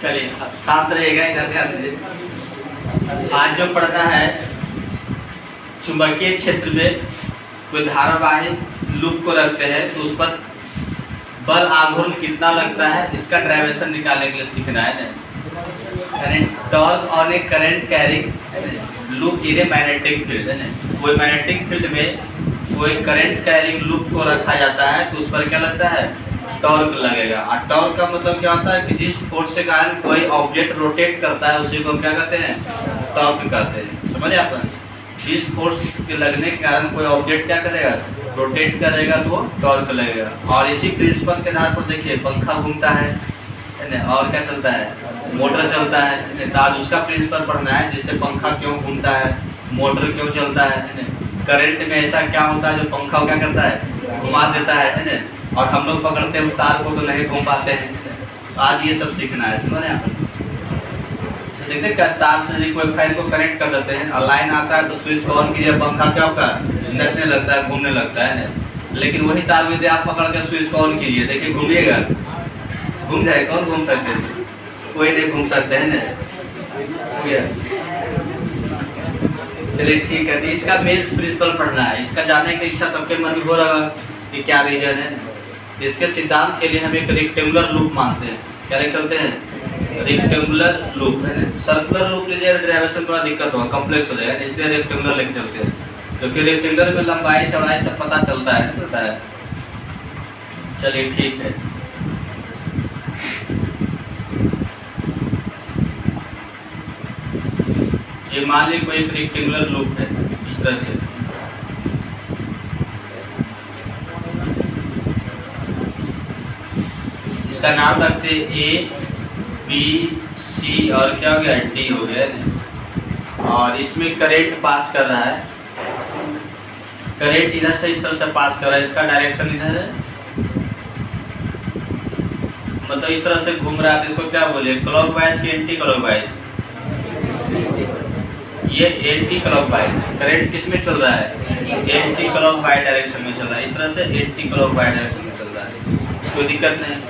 चलिए शांत रहेगा, इधर ध्यान दीजिए। आज जो पढ़ना है, चुंबकीय क्षेत्र में कोई धारावाही लूप को रखते हैं तो उस पर बल आघूर्ण कितना लगता है, इसका डेरिवेशन निकालने के लिए सीखना है ना। Torque on A current carrying loop in a magnetic field है ना। कोई मैग्नेटिक फील्ड में कोई करंट कैरिंग लूप को रखा जाता है तो उस पर क्या लगता है, टॉर्क लगेगा। और टॉर्क का मतलब क्या होता है कि जिस फोर्स के कारण कोई ऑब्जेक्ट रोटेट करता है उसी को हम क्या कहते हैं, टॉर्क कहते हैं। समझ आप, जिस फोर्स के लगने के कारण कोई ऑब्जेक्ट क्या करेगा, रोटेट करेगा तो टॉर्क लगेगा। और इसी प्रिंसिपल के आधार पर देखिए पंखा घूमता है ना, और क्या चलता है, मोटर चलता है। तो आज उसका प्रिंसिपल पढ़ना है, जिससे पंखा क्यों घूमता है, मोटर क्यों चलता है। करंट में ऐसा क्या होता है जो पंखा क्या करता है, घुमा देता है ना, और हम लोग पकड़ते हैं उस तार को तो नहीं घूम पाते हैं। आज ये सब सीखना है, समझ रहे हैं। देखते तार से कोई फैन को कनेक्ट कर देते हैं और लाइन आता है तो स्विच को ऑन कीजिए, पंखा क्या होगा, नचने लगता है, घूमने लगता है ना। लेकिन वही तार यदि आप पकड़ के स्विच को ऑन कीजिए, देखिए घूमिएगा, घूम जाए। कौन घूम सकते हैं, कोई नहीं घूम सकते हैं ना। चलिए ठीक है, तो इसका बेस प्रिंसिपल पढ़ना है। इसका जानने की इच्छा सबके मन में हो रहा कि क्या रीजन है। इसके सिद्धांत के लिए हम एक रेक्टेंगुलर लूप मानते हैं। क्या लिख चलते हैं, रेक्टेंगुलर लूप है ना। सर्कुलर लूप लीजिए डेरिवेशन थोड़ा दिक्कत होगा, कॉम्प्लेक्स हो जाएगा, इसलिए रेक्टेंगुलर लेके चलते हैं, क्योंकि रेक्टेंगुलर में लंबाई चौड़ाई सब पता चलता है। चलिए ठीक है, ये मान लीजिए कोई एक रेक्टेंगुलर लूप है इस तरह से। इसका नाम रखते ए बी सी और क्या हो गया, डी हो गया। और इसमें करंट पास कर रहा है, करंट इधर से इस तरह से पास कर रहा है, इसका डायरेक्शन इधर है, मतलब इस तरह से घूम रहा है। तो इसको क्या बोले, क्लॉकवाइज की एंटी क्लॉकवाइज, ये एंटी क्लॉकवाइज। करंट किस में चल रहा है, एंटी क्लॉकवाइज डायरेक्शन में चल रहा है, इस तरह से एंटी क्लॉकवाइज डायरेक्शन में चल रहा है, कोई दिक्कत नहीं।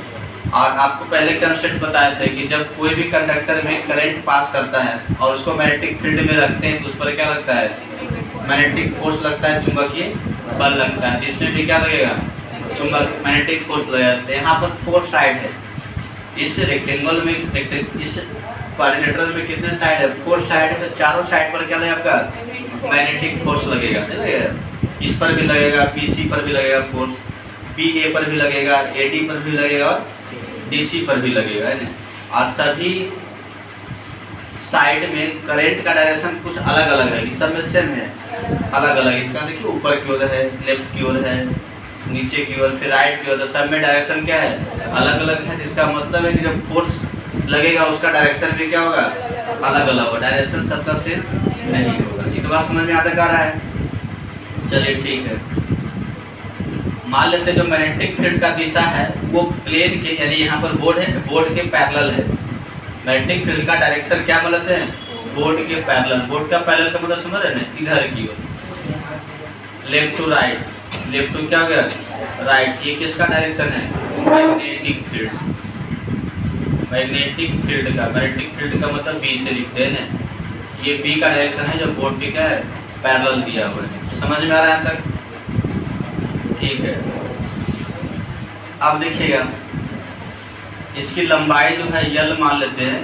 और आपको पहले कंसेप्ट बताए थे कि जब कोई भी कंडक्टर में करंट पास करता है और उसको मैग्नेटिक फील्ड में रखते हैं तो उस पर क्या लगता है, मैग्नेटिक फोर्स लगता है, चुंबकीय बल लगता है, जिससे भी क्या लगेगा, चुंबक मैग्नेटिक फोर्स लगेगा। यहाँ पर 4 साइड है, इस रेक्टेंगल में, इस क्वाड्रिलेटरल में कितने साइड है, 4 साइड है। तो चारों साइड पर क्या लगेगा, आपका मैग्नेटिक फोर्स लगेगा। इस पर भी लगेगा, BC पर भी लगेगा फोर्स, BA पर भी लगेगा, AD पर भी लगेगा और DC पर भी लगेगा, है ना। और सभी साइड में करंट का डायरेक्शन कुछ अलग अलग है, इस सब में सेम है, अलग अलग। इसका देखिए ऊपर की ओर है, लेफ्ट की ओर है, नीचे की ओर, फिर राइट की ओर, तो सब में डायरेक्शन क्या है, अलग अलग है। इसका मतलब है कि जब फोर्स लगेगा उसका डायरेक्शन भी क्या होगा, अलग अलग होगा, डायरेक्शन सबका सेम नहीं होगा। ये तो बात समझ में आता जा रहा है। चलिए ठीक है, मान लेते जो मैग्नेटिक फील्ड का दिशा है वो प्लेन के, यानी यहाँ पर बोर्ड है, बोर्ड के पैरेलल है। मैग्नेटिक फील्ड का डायरेक्शन क्या बोलते हैं, बोर्ड के पैरेलल। बोर्ड का पैरेलल का मतलब समझ रहे हैं, इधर की ओर, left to right, left to क्या हो गया, राइट। ये किसका डायरेक्शन है, मैग्नेटिक फील्ड, मैग्नेटिक फील्ड का। मैग्नेटिक फील्ड का मतलब बी से लिखते हैं ना, ये बी का डायरेक्शन है जो बोर्ड पे क्या है, पैरेलल दिया हुआ है। समझ में आ रहा है तक, ठीक है। अब देखिएगा इसकी लंबाई जो है यल मान लेते हैं,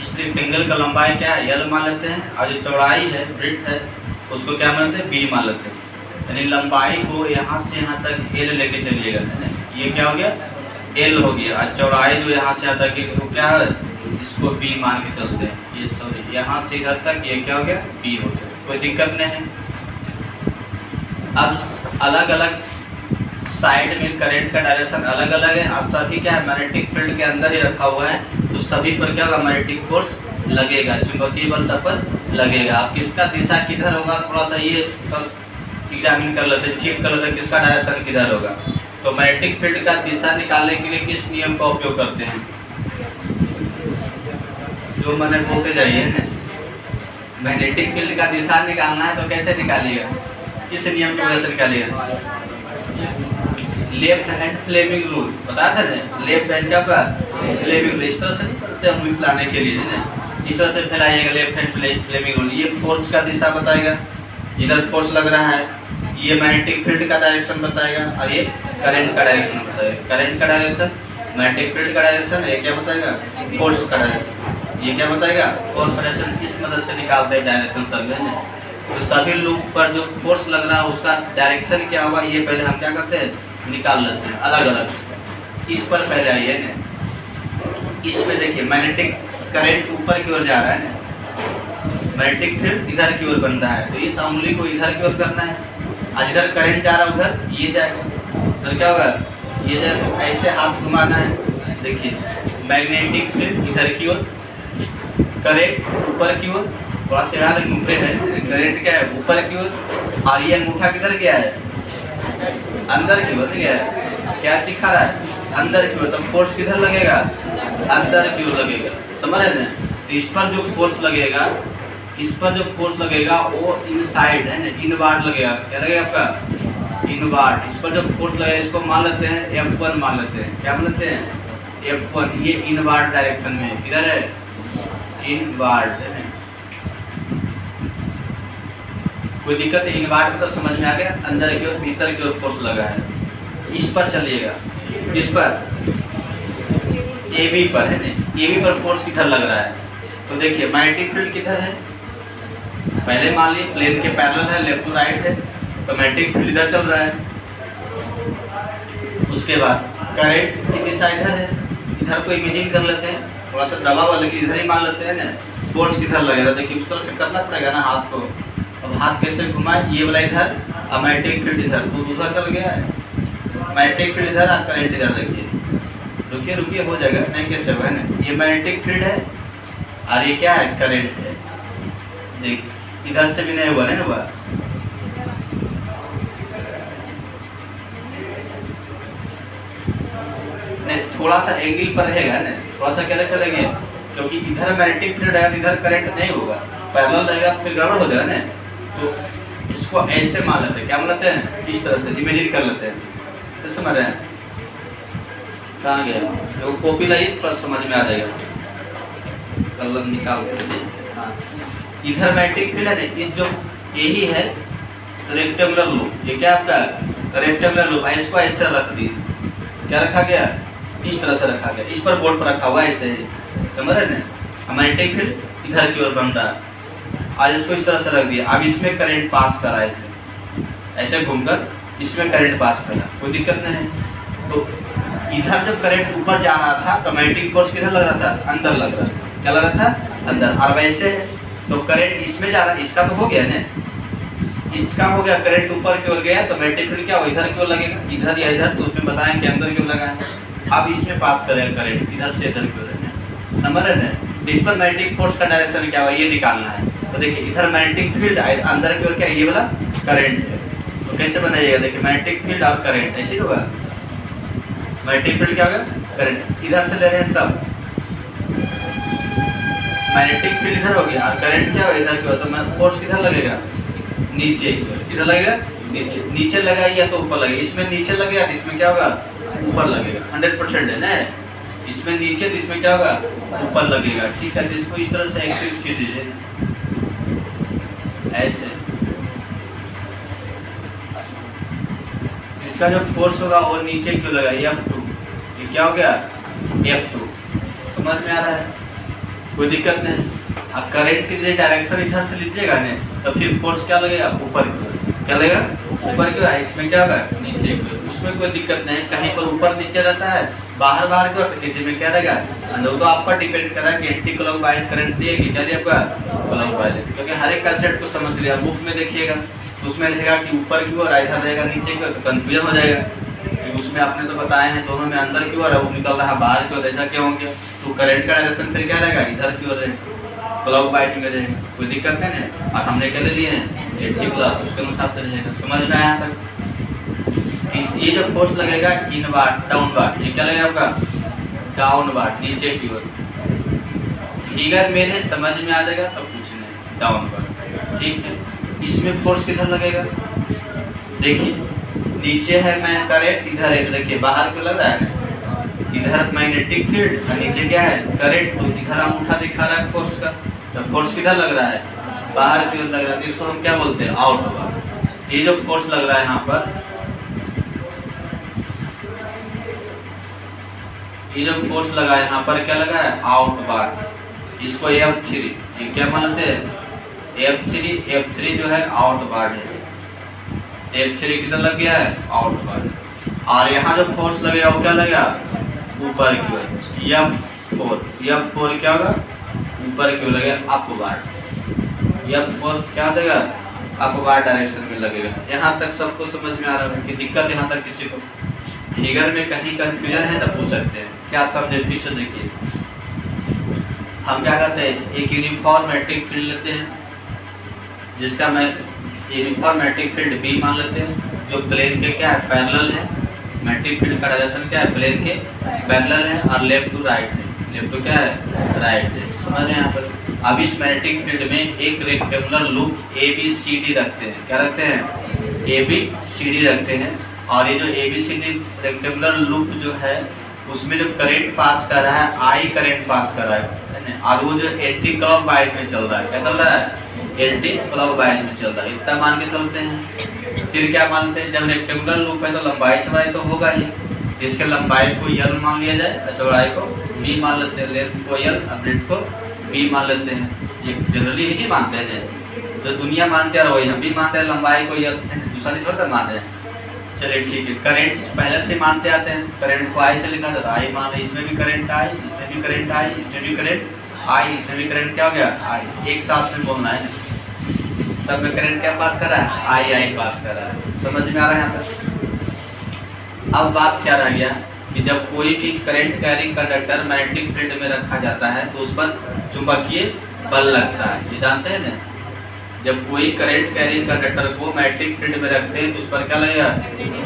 इस रेक्टेंगल का लंबाई क्या है, यल मान लेते हैं, और जो चौड़ाई है, ब्रेड्थ है, उसको क्या मानते हैं, बी मान लेते हैं। यानी लंबाई को यहाँ से यहाँ तक एल लेके चलिएगा, ये क्या हो गया, एल हो गया। और चौड़ाई जो यहाँ से यहाँ तक तो क्या है, इसको बी मान के चलते हैं। ये सॉरी, यहाँ से इधर तक ये क्या हो गया, बी हो गया, कोई दिक्कत नहीं है। अब अलग अलग साइड में करंट का डायरेक्शन अलग अलग है, और सभी क्या है, मैग्नेटिक फील्ड के अंदर ही रखा हुआ है। तो सभी पर क्या होगा, मैग्नेटिक फोर्स लगेगा, चुंबकीय बल सब पर लगेगा। अब किसका दिशा किधर होगा, थोड़ा सा ये एग्जामिन कर लेते हैं, चेक कर लेते हैं किसका डायरेक्शन किधर होगा। तो मैग्नेटिक फील्ड का दिशा निकालने के लिए किस नियम का उपयोग करते हैं, जो मैंने बोलते जाइए ना, मैग्नेटिक फील्ड का दिशा निकालना है तो कैसे निकालिएगा, किस नियम की वजह से निकालिएगा, लेफ्ट हैंड फ्लेमिंग रूल बताया था ना, लेफ्ट हैंड क्या होगा फ्लेमिंग रूल। इस तरह से नहीं करते हम फैलाने के लिए ना, इस तरह से फैलाइएगा लेफ्ट हैंड फ्लेमिंग रूल। ये फोर्स का दिशा बताएगा, इधर फोर्स लग रहा है, ये मैग्नेटिक फील्ड का डायरेक्शन बताएगा, और ये करंट का डायरेक्शन बताएगा। करंट का डायरेक्शन, मैग्नेटिक फील्ड का डायरेक्शन, ये क्या बताएगा फोर्स का डायरेक्शन, ये क्या बताएगा फोर्स का डायरेक्शन। इस मदद से निकालते हैं डायरेक्शन समझे ना। तो सभी लूप पर जो फोर्स लग रहा है उसका डायरेक्शन क्या होगा, ये पहले हम क्या करते हैं निकाल लेते हैं अलग अलग। इस पर पहले आइए ना, इसमें देखिए मैग्नेटिक करंट ऊपर की ओर जा रहा है ना, मैग्नेटिक फील्ड इधर की ओर बन रहा है, तो इस उंगली को इधर की ओर करना है, और इधर करंट जा रहा है उधर ये जाएगा, तो क्या होगा ये जाएगा। तो ऐसे हाथ घुमाना है, देखिए मैग्नेटिक फील्ड इधर की ओर, करंट ऊपर की ओर, थोड़ा टेढ़ा लेकिन ऊपर है, करंट क्या है ऊपर की ओर, और ये अंगूठा किधर गया है अंदर की ओर गया है, क्या दिखा रहा है अंदर की ओर, तो फोर्स किधर लगेगा अंदर की ओर लगेगा, समझ रहे हैं। तो इस पर जो फोर्स लगेगा, इस पर जो फोर्स लगेगा वो इनसाइड है ना, इनवार्ड लगेगा, क्या लगेगा आपका इनवार्ड। इस पर जो फोर्स लगेगा इसको मान लेते हैं F1 मान लेते हैं, क्या मान लेते हैं F1, ये इनवार्ड डायरेक्शन में किधर है इनवार्ड है ना। कोई दिक्कत है, इनवार्ड मतलब समझ में आ गया, अंदर की ओर भीतर की ओर फोर्स लगा है। इस पर चलिएगा, इस पर AB पर है ना, AB पर फोर्स किधर लग रहा है, तो देखिए मैग्नेटिक फील्ड किधर है, पहले मान लीजिए प्लेन के पैरेलल है, लेफ्ट टू राइट है, तो मैग्नेटिक फील्ड इधर चल रहा है। उसके बाद करंट की दिशा इधर है, इधर को इमेजिन कर लेते हैं, थोड़ा सा दबा हुआ लेकिन इधर ही मान लेते हैं ना, फोर्स किधर लगेगा, देखिए उस तरह से करना पड़ेगा ना हाथ को। अब हाथ कैसे घुमाए, ये वाला इधर और मैग्नेटिक फील्ड इधर, तो दूसरा चल गया है, मैग्नेटिक फील्ड इधर और करंट इधर। देखिए रुकिए रुकिए हो जाएगा, नहीं कैसे हुआ है ना, ये मैग्नेटिक फील्ड है और ये क्या है करंट है, देख इधर से भी नहीं हुआ नहीं हुआ, नहीं थोड़ा सा एंगल पर रहेगा ना, थोड़ा सा क्या चलेंगे, क्योंकि इधर मैग्नेटिक फील्ड है इधर करंट नहीं होगा, पैरेलल रहेगा फिर गड़बड़ हो जाएगा ना। तो इसको ऐसे मान लेते हैं, क्या मान लेते हैं इस तरह से इमेजिन कर लेते हैं, तो समझ रहे हैं कहाँ गया, वो कॉपी लाइए थोड़ा समझ में आ जाएगा, कलम निकाल के। हाँ इधर मैग्नेटिक फील्ड है ना, इस जो यही है रेक्टेंगुलर लूप, ये क्या आपका रेक्टेंगुलर लूप है, इसको ऐसे रख दिए, क्या रखा गया इस तरह से रखा गया, इस पर बोर्ड पर रखा हुआ है ऐसे, समझ रहे ना। मैग्नेटिक फील्ड इधर की ओर बन रहा है और इसको इस तरह से रख दिया, अब इसमें करंट पास करा ऐसे ऐसे घूमकर इसमें करंट पास करा, कोई दिक्कत नहीं है। तो इधर जब करंट ऊपर जा रहा था तो मैग्नेटिक फोर्स किधर लग रहा था अंदर लग रहा था, क्या लग रहा था अंदर, और वैसे तो करंट इसमें जा रहा है, इसका तो हो गया ना, इसका हो गया करंट ऊपर की ओर गया तो मैग्नेटिक फील्ड क्या हो इधर की ओर लगेगा, इधर या इधर, तो उसमें बताएं कि अंदर की ओर लगा है। अब इसमें पास करेगा करंट इधर से इधर की ओर, समझ रहे हैं। तो इस पर मैग्नेटिक फोर्स का डायरेक्शन क्या हुआ ये निकालना है, तो देखिए इधर मैग्नेटिक फील्ड अंदर की ओर क्या ये वाला करंट है, तो कैसे बनाइएगा, देखिए मैग्नेटिक फील्ड और करंट ऐसे होगा, मैग्नेटिक फील्ड क्या होगा करंट इधर से ले रहे हैं तब मैग्नेटिक फील्ड इधर हो गया और करंट क्या होगा इधर की ओर, तो फोर्स किधर लगेगा नीचे, किधर लगेगा नीचे, नीचे लगा या तो ऊपर लगेगा, इसमें नीचे लगेगा तो इसमें क्या होगा ऊपर लगेगा, 100% है ना, इसमें नीचे तो इसमें क्या होगा ऊपर लगेगा, ठीक है। तो इसको इस तरह से एक्सरसाइज कीजिए ऐसे, इसका जो फोर्स होगा वो नीचे क्यों लगा F2, ये क्या हो गया F2, समझ में आ रहा है, कोई दिक्कत नहीं। अब करंट की डायरेक्शन इधर से लीजिएगा ना तो फिर फोर्स क्या लगेगा ऊपर की ओर, क्या लगेगा ऊपर की ओर, इसमें क्या होगा नीचे की ओर, उसमें कोई दिक्कत नहीं, कहीं पर ऊपर नीचे रहता है बाहर बाहर की ओर, तो किसी में क्या रहेगा अंदर, तो आप पर डिपेंड कर रहा है कि एंटी क्लॉकवाइज करंट दिएगी क्या दिया आपका क्लॉकवाइज, क्योंकि हर एक कंसेप्ट को समझ लिया। बुक में देखिएगा उसमें रहेगा कि ऊपर की ओर, इधर रहेगा नीचे की ओर, तो कंफ्यूजन हो जाएगा, उसमें उसमें आपने तो बताए हैं दोनों में अंदर की ओर है, वो निकल रहा है बाहर की ओर, ऐसा क्यों हो गया? तो करंट का डायरेक्शन फिर क्या रहेगा? इधर की ओर रहेगा, क्लॉक वाइज में रहेगा, कोई दिक्कत नहीं है। और हमने क्या ले लिए हैं? 80 प्लस, उसके अनुसार से रहेगा। समझ में आया तक? ये जो फोर्स लगेगा इनवार्ड डाउनवार्ड, ये क्या लगेगा आपका? डाउनवार्ड, नीचे की ओर। फिगर मेरे समझ में आ जाएगा तब कुछ नहीं, डाउनवार्ड, ठीक है। इसमें फोर्स किधर लगेगा? देखिए नीचे है मैं करंट, इधर है, देखिए बाहर को लग रहा है ना, इधर मैग्नेटिक फील्ड और नीचे क्या है? करंट। तो इधर अंगूठा दिखा रहा है फोर्स का, तो फोर्स किधर लग रहा है? बाहर की ओर लग रहा है, तो इसको हम क्या बोलते हैं? आउटवार्ड। ये जो फोर्स लग रहा है यहाँ पर, ये जो फोर्स लगा है यहाँ पर क्या लगा है? आउटवार्ड। इसको F3, ये क्या मानते हैं? F3 जो है आउटवार्ड है। F3 किधर लग गया है? आउटवार्ड। और यहाँ जो फोर्स लगेगा वो क्या लगेगा? ऊपर की ओर। F4 क्या होगा? ऊपर की ओर लगेगा, अपवार्ड। F4 क्या देगा? अपवार्ड डायरेक्शन में लगेगा। यहाँ तक सबको समझ में आ रहा है कि दिक्कत यहाँ तक किसी को फिगर में कहीं कंफ्यूजन है तो पूछ सकते हैं। क्या समझे फिर से देखिए। हम क्या करते हैं? एक यूनिफॉर्म मैट्रिक फील्ड लेते हैं, जिसका मैं यूनिफॉर्म मैट्रिक फील्ड B मान लेते हैं, जो प्लेन के क्या है? पैरेलल है। मैट्रिक फील्ड का डायरेक्शन क्या है? प्लेन के पैरेलल है और लेफ्ट टू राइट है। लेफ्ट टू क्या है? राइट है। समझ रहे हैं यहाँ पर? अब इस मैग्नेटिक फील्ड में एक रेक्टेंगुलर लूप ABCD रखते हैं। क्या रखते हैं? ABCD रखते हैं। और ये जो ABCD रेक्टेंगुलर लूप जो है उसमें जो करंट पास कर रहा है I करंट पास कर रहा है, और वो जो एंटी क्लॉक वाइज में चल रहा है। क्या चल रहा है? एंटी क्लॉक वाइज में चल रहा है। इतना मान के चलते हैं। फिर क्या मानते हैं? जब रेक्टेंगुलर लूप है तो लंबाई चौड़ाई तो होगा ही, इसके लंबाई को L मान लिया जाए, चौड़ाई को B मान लेते हैं, लेंथ को L और ब्रेड्थ को B मान लेते हैं। ये जनरली यही मानते हैं, जो दुनिया मानते हैं वही हम भी मानते हैं, लंबाई को L, दूसरा नहीं थोड़ा मान रहे हैं। चलिए ठीक है। करंट पहले से मानते आते हैं, करंट को I से लिखा था, I मान रहे, इसमें भी करंट I, इसमें भी करंट I, इसमें भी करंट I, इसमें भी करंट क्या हो गया? I। एक साथ में बोलना है, सब में करंट क्या पास कर रहा है? I पास कर रहा है। समझ में आ रहा है यहाँ पर? अब बात क्या रह गया कि जब कोई भी current carrying conductor magnetic field में रखा जाता है तो उस पर चुंबकीय बल लगता है। ये जानते हैं ना? जब कोई करंट कैरिंग कंडक्टर को मैग्नेटिक फील्ड में रखते हैं तो उस पर क्या लगेगा?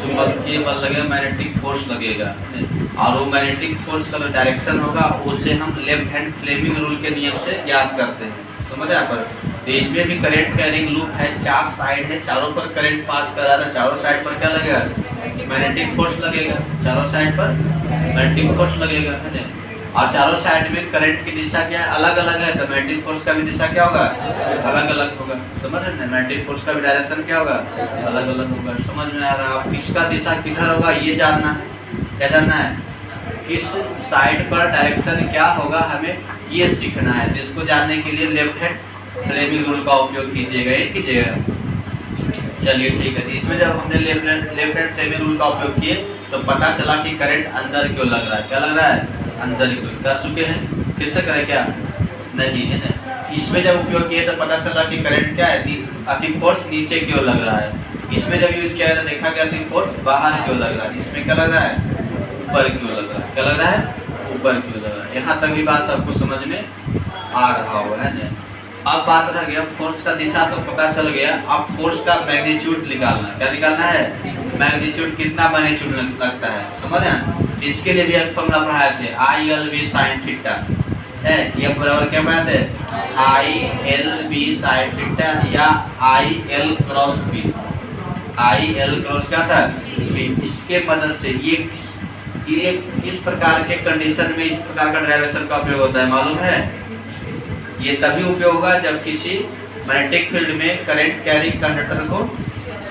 चुंबकीय बल लगेगा, मैग्नेटिक फोर्स लगेगा। और वो मैग्नेटिक फोर्स का जो डायरेक्शन होगा उसे हम लेफ्ट हैंड फ्लेमिंग रूल के नियम से ज्ञात करते हैं। समझ यहाँ पर? तो इसमें भी करंट कैरिंग लूप है, 4 साइड है, चारों पर करंट पास कर रहा था, चारों साइड पर क्या लगेगा? मैग्नेटिक फोर्स लगेगा। चारों साइड पर मैग्नेटिक फोर्स लगेगा, है ना? और चारों साइड में करंट की दिशा क्या है? अलग अलग है, तो मैग्नेटिक फोर्स का भी दिशा क्या होगा? अलग अलग होगा। समझ रहे हैं? मैग्नेटिक फोर्स का भी डायरेक्शन क्या होगा? अलग अलग होगा। समझ में आ रहा है? अब इसका दिशा किधर होगा ये जानना है। क्या जानना है? किस साइड पर डायरेक्शन क्या होगा हमें ये सीखना है। तो इसको जानने के लिए लेफ्ट हैंड फ्लेमिंग रूल का उपयोग कीजिएगा, ये कीजिएगा। चलिए ठीक है। इसमें जब हमने लेफ्ट हैंड फ्लेमिंग रूल का उपयोग किए तो पता चला कि करंट अंदर क्यों लग रहा है। क्या लग रहा है? अंदर क्यों। कर चुके हैं, फिर से करें क्या? नहीं है ना? इसमें जब उपयोग किए तो पता चला कि करंट क्या है? अति फोर्स नीचे की ओर लग रहा है। इसमें जब यूज किया तो देखा गया अति फोर्स बाहर की ओर लग रहा है। इसमें क्या लग रहा है? ऊपर की ओर लग रहा है। क्या लग रहा है? ऊपर की ओर लग रहा है। यहाँ तक भी बात सबको समझ में आ रहा हो, है ना? अब बात रह गया फोर्स का दिशा तो पता चल गया। अब फोर्स का मैग्नीट्यूड निकालना। क्या निकालना है? मैग्नीट्यूड कितना मैग्नीट्यूड लगता है। समझ रहे? इसके लिए भी एक फॉर्मूला पढ़ाए थे, ILV sin थीटा है। ये बराबर क्या पढ़ाते हैं? ILV sin थीटा या IL cross B। IL cross क्या था? B। इसके मदद से ये किस प्रकार के कंडीशन में इस प्रकार का डेरिवेशन का उपयोग होता है मालूम है? ये तभी उपयोग होगा जब किसी मैग्नेटिक फील्ड में करंट कैरिंग कंडक्टर को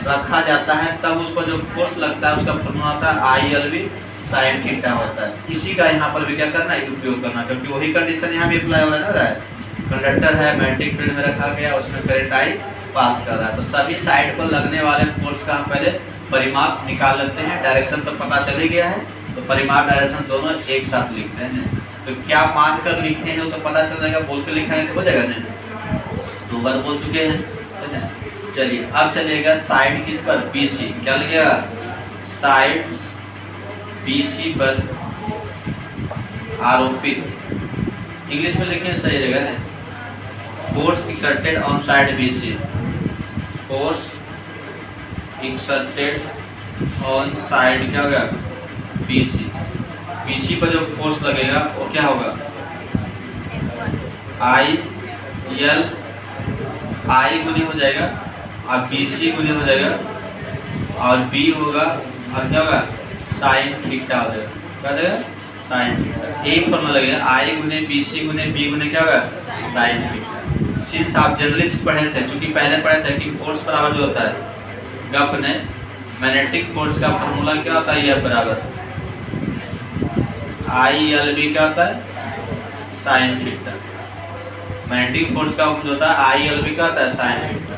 रखा जाता है, तब उस पर जो फोर्स लगता है उसका फॉर्मूला होता है ILV sin थीटा होता है। इसी का यहाँ पर भी क्या करना है? उपयोग करना, क्योंकि वही कंडीशन यहाँ भी अप्लाई हो रहा है। कंडक्टर है, मैग्नेटिक फील्ड में रखा गया, उसमें करंट I पास कर रहा है, तो सभी साइड पर लगने वाले फोर्स का हम पहले परिमाप निकाल लेते हैं। डायरेक्शन तो पता चल ही गया है, तो परिमाप डायरेक्शन दोनों एक साथ लिखते हैं। तो क्या मान कर लिखे हैं तो पता चल जाएगा, बोल कर लिखा है तो हो जाएगा ना। 2 बार बोल चुके हैं, है ना? चलिए अब चलेगा साइड किस पर? BC। क्या लगेगा? साइड BC पर आरोपित, इंग्लिश में लिखिए सही रहेगा ना, force exerted on side BC, force exerted on side क्या होगा BC पर जो फोर्स लगेगा वो क्या होगा I गुनी हो जाएगा और BC गुनी हो जाएगा और B होगा और क्या होगा साइन थीटा हो जाएगा, क्या हो जाएगा साइन थीटा। एक फॉर्मूला लगेगा I गुने BC गुने B गुने क्या होगा साइन थीटा। सिंस आप जनरली पढ़े थे, चूंकि पहले पढ़े थे कि फोर्स बराबर जो होता है गप ने मैग्नेटिक फोर्स का फॉर्मूला क्या होता है, यह बराबर ILB क्या होता है साइन थीटा। मैग्नेटिक फोर्स का जो होता है ILB क्या होता है साइन थीटा।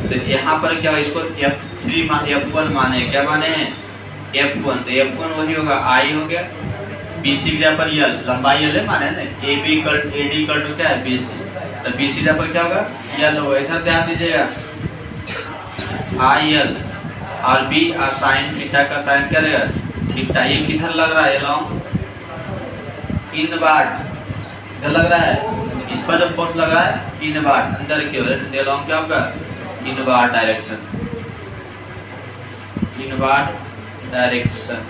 तो यहाँ पर क्या इसको F1 माने, क्या माने हैं F1, तो F1 वही होगा I हो गया, BC की जगह पर L, लंबाई L है माने ना, AD इक्वल टू क्या है BC, तो BC की जगह पर क्या होगा L होगा। इधर ध्यान दीजिएगा IL और B और साइन थीटा का साइन क्या रहेगा थीटा। ये किधर लग रहा है एलोंग इनवर्ड, इधर लग रहा है, इस पर जो फोर्स लग रहा है इनवर्ड अंदर की ओर, एलोंग क्या होगा इनवर्ड डायरेक्शन, इनवर्ड डायरेक्शन।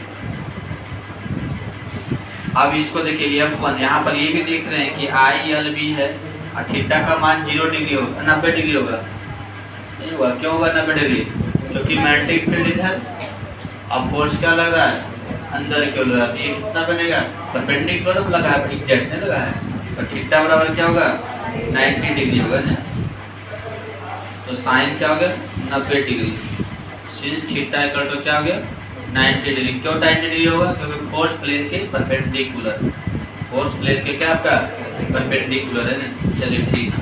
अब इसको देखिए F1, यहाँ पर ये भी देख रहे हैं कि ILB है और थीटा का मान 0 डिग्री होगा, 90 डिग्री होगा, नहीं होगा, क्यों होगा 90 डिग्री, क्योंकि मैग्नेटिक फील्ड इधर अब फोर्स क्या लग रहा है अंदर की ओर लग रहा है, तो ये कितना बनेगा परपेंडिकुलर तो लगा है, एग्जैक्ट नहीं लगा है, और थीटा बराबर क्या होगा 90 डिग्री होगा ना, तो साइन क्या हो गया 90 degree, since theta equal to क्या हो गया 90 डिग्री। क्यों 90 डिग्री होगा, क्योंकि फोर्स प्लेन के परपेंडिकुलर, फोर्स प्लेन के क्या आपका परपेंडिकुलर है ना। चलिए ठीक है,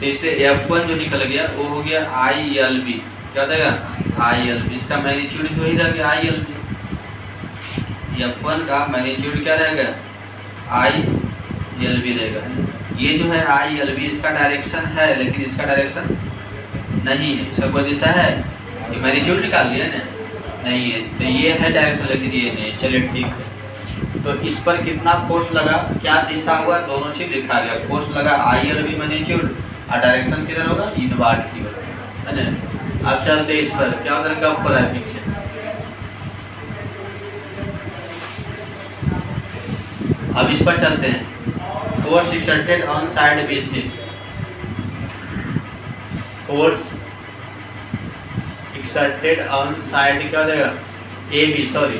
तो इसलिए F1 जो निकल गया वो हो गया ILB, क्या हो जाएगा ILB, इसका मैग्नीट्यूड जो ही रह गया ILB, F1 का मैग्नीट्यूड क्या रहेगा ILB रहेगा। ये जो है ILB इसका डायरेक्शन है, लेकिन इसका डायरेक्शन नहीं है, इसका कोई दिशा है, ये मैग्नीट्यूड निकाल लिया ना, नहीं है, तो ये है डायरेक्शन लेकिन ये नहीं। चलिए ठीक है, तो इस पर कितना फोर्स लगा, क्या दिशा हुआ, दोनों चीज लिखा गया, फोर्स लगा ILB मैग्नीट्यूड और डायरेक्शन किधर होगा इनवर्ड की ओर, है ना। अब चलते इस पर, क्या उधर कब हो रहा है पीछे, अब इस पर चलते हैं। Force exerted on side BC, force exerted on side क्या हो जाएगा AB, सॉरी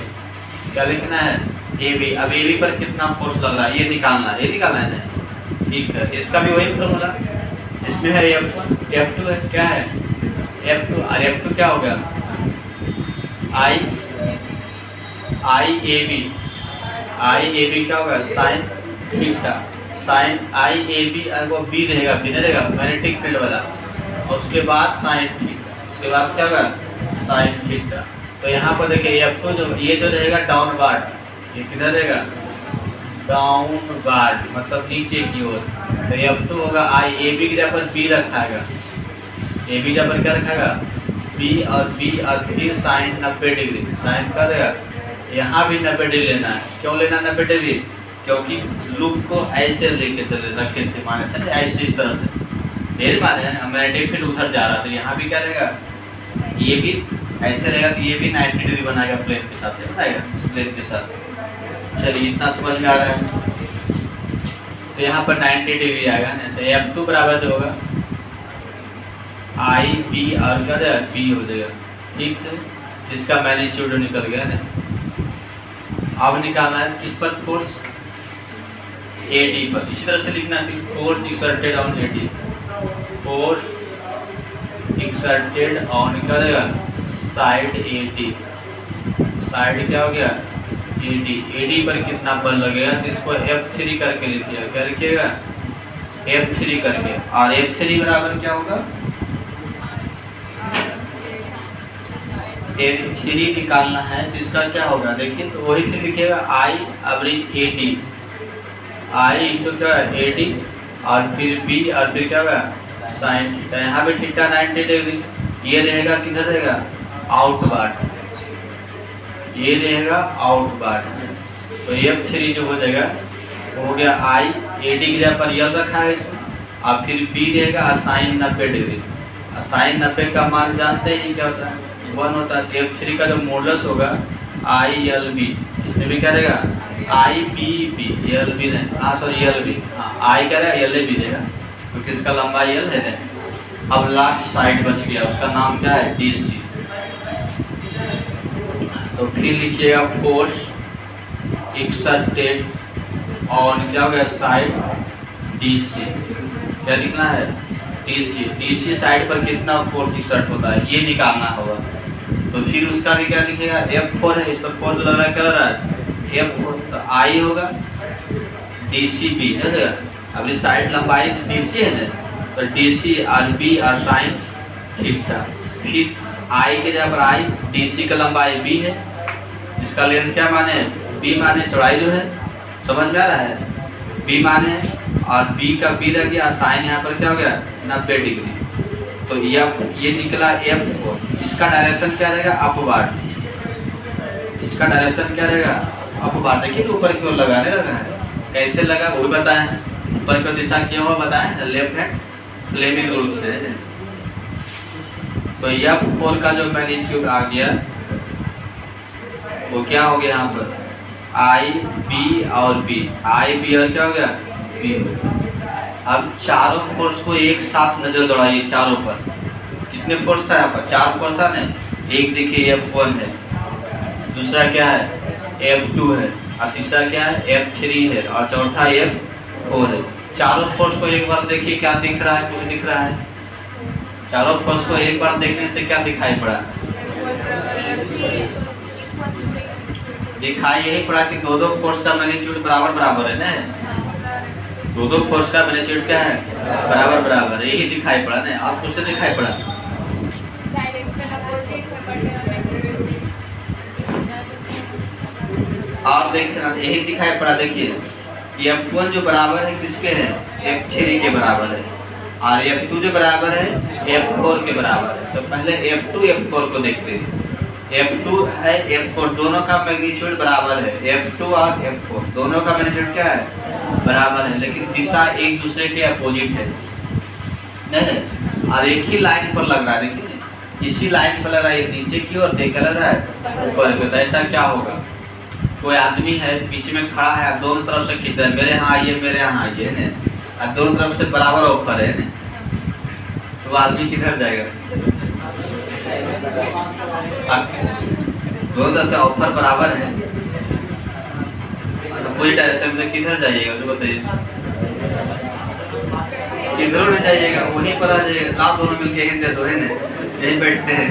क्या लिखना है AB। अब AB पर कितना फोर्स लग रहा है ये निकालना है, ये निकालना है ना, ठीक है। इसका भी वही फॉर्मूला, इसमें है F1 F2 है, क्या है F2, और F2 क्या हो गया IAB क्या होगा साइन थीटा, साइन IAB और वो B रहेगा, B नहीं रहेगा मैग्नेटिक फील्ड वाला, और उसके बाद साइन थीटा, उसके बाद क्या होगा साइन थीटा। तो यहाँ पर देखिए F2 जो ये जो रहेगा डाउनवर्ड, ये किधर रहेगा डाउनवर्ड मतलब नीचे की ओर, तो F2 होगा IAB की जगह पर B रखाएगा, AB की जगह पर क्या रखाएगा B और फिर साइन 90 डिग्री, साइन कर देगा यहाँ भी 90 डिग्री लेना है। क्यों लेना 90 डिग्री, क्योंकि लूप को ऐसे लेके चले रखे थे, माने थे ऐसे इस तरह से ढेर माने हैं, मैग्नेटिक फील्ड उधर जा रहा, तो यहाँ भी क्या रहेगा ये भी ऐसे रहेगा, तो ये भी 90 डिग्री बनाएगा प्लेन के साथ, बनाएगा इस प्लेन के साथ। चलिए इतना समझ में आ रहा है, तो यहाँ पर 90 डिग्री आएगा ना, तो F2 बराबर जो होगा IB और क्या जाएगा B हो जाएगा, ठीक है। इसका मैग्नीट्यूड निकल गया ना। अब निकालना है किस पर फोर्स AD पर, इसी तरह से लिखना है force exerted on AD, force exerted on क्या रहेगा साइड AD, साइड क्या हो गया AD पर कितना बल लगेगा, तो इसको F3 करके लिखिएगा, क्या लिखिएगा F3 करके, और F3 बराबर क्या होगा F3 निकालना है, तो इसका क्या होगा देखिए, तो वही से लिखिएगा I average AD, I into क्या AD और फिर B और फिर क्या होगा साइन थीटा, यहाँ पे थीटा 90 डिग्री, ये रहेगा किधर रहेगा आउटवर्ड, ये रहेगा आउटवार्ड। तो F3 जो हो जाएगा हो गया आई, AD की जगह पर यल रखा है इसमें, और फिर B रहेगा साइन 90 डिग्री। साइन 90 का मान जानते हैं क्या होता है, 1 होता है। F3 का जो मॉडुलस होगा ILB, इसमें भी क्या रहेगा IBB, LB नहीं, हाँ सॉरी LB, हाँ I क्या रहेगा LB देगा, क्योंकि इसका लंबाई L है। अब लास्ट साइड बच गया, उसका नाम क्या है DC। तो फिर लिखिएगा फोर्स एक्सर्टेड और क्या हो गया साइड DC, क्या लिखना है DC साइड पर कितना फोर्स एक्सर्ट होता है ये निकालना होगा। तो फिर उसका भी क्या लिखेगा F4 है, इस पर फोर्स लग रहा है, क्या लग रहा है F4, तो I होगा DCB है। अब इस साइड लंबाई DC है ना, तो DC और B और साइन थीटा। फिर I के जगह पर I, DC का लंबाई B है, इसका लेंथ क्या माने B माने चौड़ाई जो है, समझ में आ रहा है, B माने, और B का B रह गया, साइन यहाँ पर क्या हो गया 90 डिग्री। तो ये निकला F4, इसका डायरेक्शन क्या रहेगा अपवार्ड, इसका डायरेक्शन क्या रहेगा अपवार्ड। देखिए ऊपर की ओर लगाने लगा है, कैसे लगा वो भी बताएं, ऊपर की ओर दिशा क्या हुआ बताएं, लेफ्ट हैंड फ्लेमिंग रूल से। तो F4 का जो मैग्नीट्यूड आ गया वो क्या हो गया यहाँ पर IB और B, IB और क्या हो गया B। अब चारों फोर्स को एक साथ नजर दौड़ाइए, चारों पर कितने फोर्स था यहाँ पर, 4 फोर्स था ना। एक देखिए F1 है, दूसरा क्या है F2 है, और तीसरा क्या है F3 है, और चौथा F4 है। चारों फोर्स को एक बार देखिए क्या दिख रहा है, कुछ दिख रहा है। चारों फोर्स को एक बार देखने से क्या दिखाई पड़ा, दिखाई यही पड़ा कि दो फोर्स का मैग्नीट्यूड बराबर है ना, दो फोर्स का मैग्नीट्यूड क्या है बराबर, यही दिखाई पड़ा ना, और कुछ दिखाई पड़ा। और देखिए यही दिखाई पड़ा, देखिए F1 जो बराबर है किसके है F3 के बराबर है, और F2 जो बराबर है F4 के बराबर है। तो पहले F2 F4 को देखते हैं, F2 है F4, दोनों का मैग्नीट्यूड बराबर है, F2 और F4 दोनों का मैग्नीट्यूड क्या है बराबर है, लेकिन दिशा एक दूसरे के अपोजिट है नहीं, और एक ही लाइन पर लग रहा है। देखिए इसी लाइन पर लग रहा है, नीचे की ओर देख लग रहा है ऊपर की। तो ऐसा क्या होगा, कोई आदमी है बीच में खड़ा है, दोनों तरफ से खींच रहा है, मेरे यहाँ आइए मेरे यहाँ आइए ना, और दोनों तरफ से बराबर ऑफर है ना, तो आदमी किधर जाएगा, दोनों तरफ से ऑफर बराबर है, तो पूरी डायरेक्शन में किधर जाइएगा तो बताइए, किधरों नहीं जाइएगा, वहीं पर आ जाइएगा। ला दोनों मिलके यहीं दे दो है ना, यहीं बैठते हैं।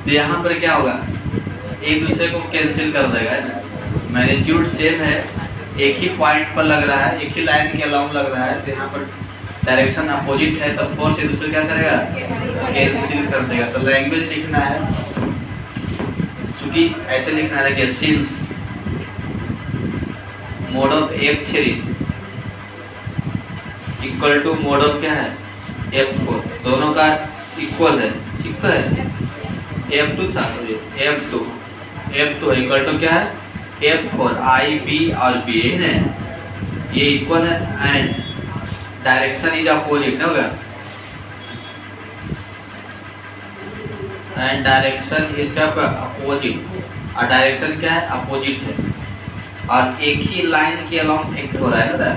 तो यहाँ पर क्या होगा, एक दूसरे को कैंसिल कर देगा, मैग्नीट्यूड सेम है, एक ही पॉइंट पर लग रहा है, एक ही लाइन के अलाउंग लग रहा है, तो यहाँ पर डायरेक्शन अपोजिट है, तो फोर्स एक दूसरे क्या करेगा कैंसिल कर देगा। तो लैंग्वेज लिखना है क्योंकि ऐसे लिखना है कि since mod of F3 equal to mod of क्या है F4, दोनों का इक्वल है, ठीक है। F2 था, F2 इक्वल टू क्या है F4, IB और B है, ये इक्वल है, एंड डायरेक्शन इज अपोजिट होगा, एंड डायरेक्शन इज क्या अपोजिट, और डायरेक्शन क्या है अपोजिट है, और एक ही लाइन के अलाउंग एक्ट हो रहा है ना,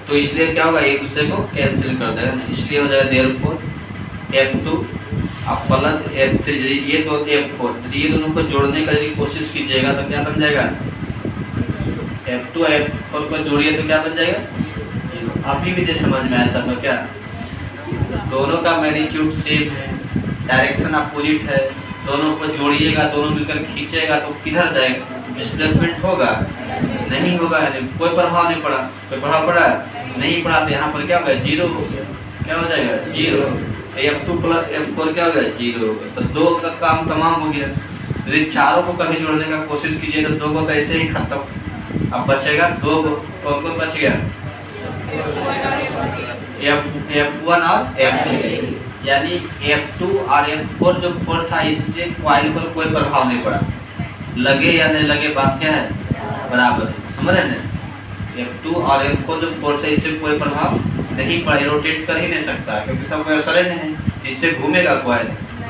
तो इसलिए क्या होगा एक दूसरे को कैंसिल कर देगा, इसलिए हो जाएगा देयरफॉर F2 अब प्लस F3, ये दो F4, ये दोनों को जोड़ने का यदि कोशिश कीजिएगा तो क्या बन जाएगा F2 F4 को जोड़िए तो क्या बन जाएगा, अभी भी नहीं समझ में आया सब क्या, दोनों का मैग्नीट्यूड सेम है, डायरेक्शन अपोजिट है, दोनों को जोड़िएगा, दोनों मिलकर खींचेगा तो किधर जाएगा, डिस्प्लेसमेंट होगा नहीं होगा, कोई प्रभाव नहीं पड़ा, कोई प्रभाव पड़ा नहीं पड़ा, तो यहाँ पर क्या होगा जीरो हो गया, क्या हो जाएगा जीरो, F2 प्लस F4 क्या हो गया जीरो हो गया। तो दो का काम तमाम हो गया। यदि चारों को कभी जोड़ने का कोशिश कीजिए तो दो को तो ऐसे ही खत्म, अब बचेगा दो को, कौन कौन बच गया F1 और F3, यानी F2 और F4 जो फोर्स था इससे कॉइल पर कोई प्रभाव नहीं पड़ा, लगे या नहीं लगे बात क्या है, बराबर है। समझ रहे हैं? F2 और F4 जो फोर्स है इससे कोई प्रभाव नहीं पड़ा, रोटेट कर ही नहीं सकता क्योंकि सब कोई असर नहीं है। इससे घूमेगा कॉइल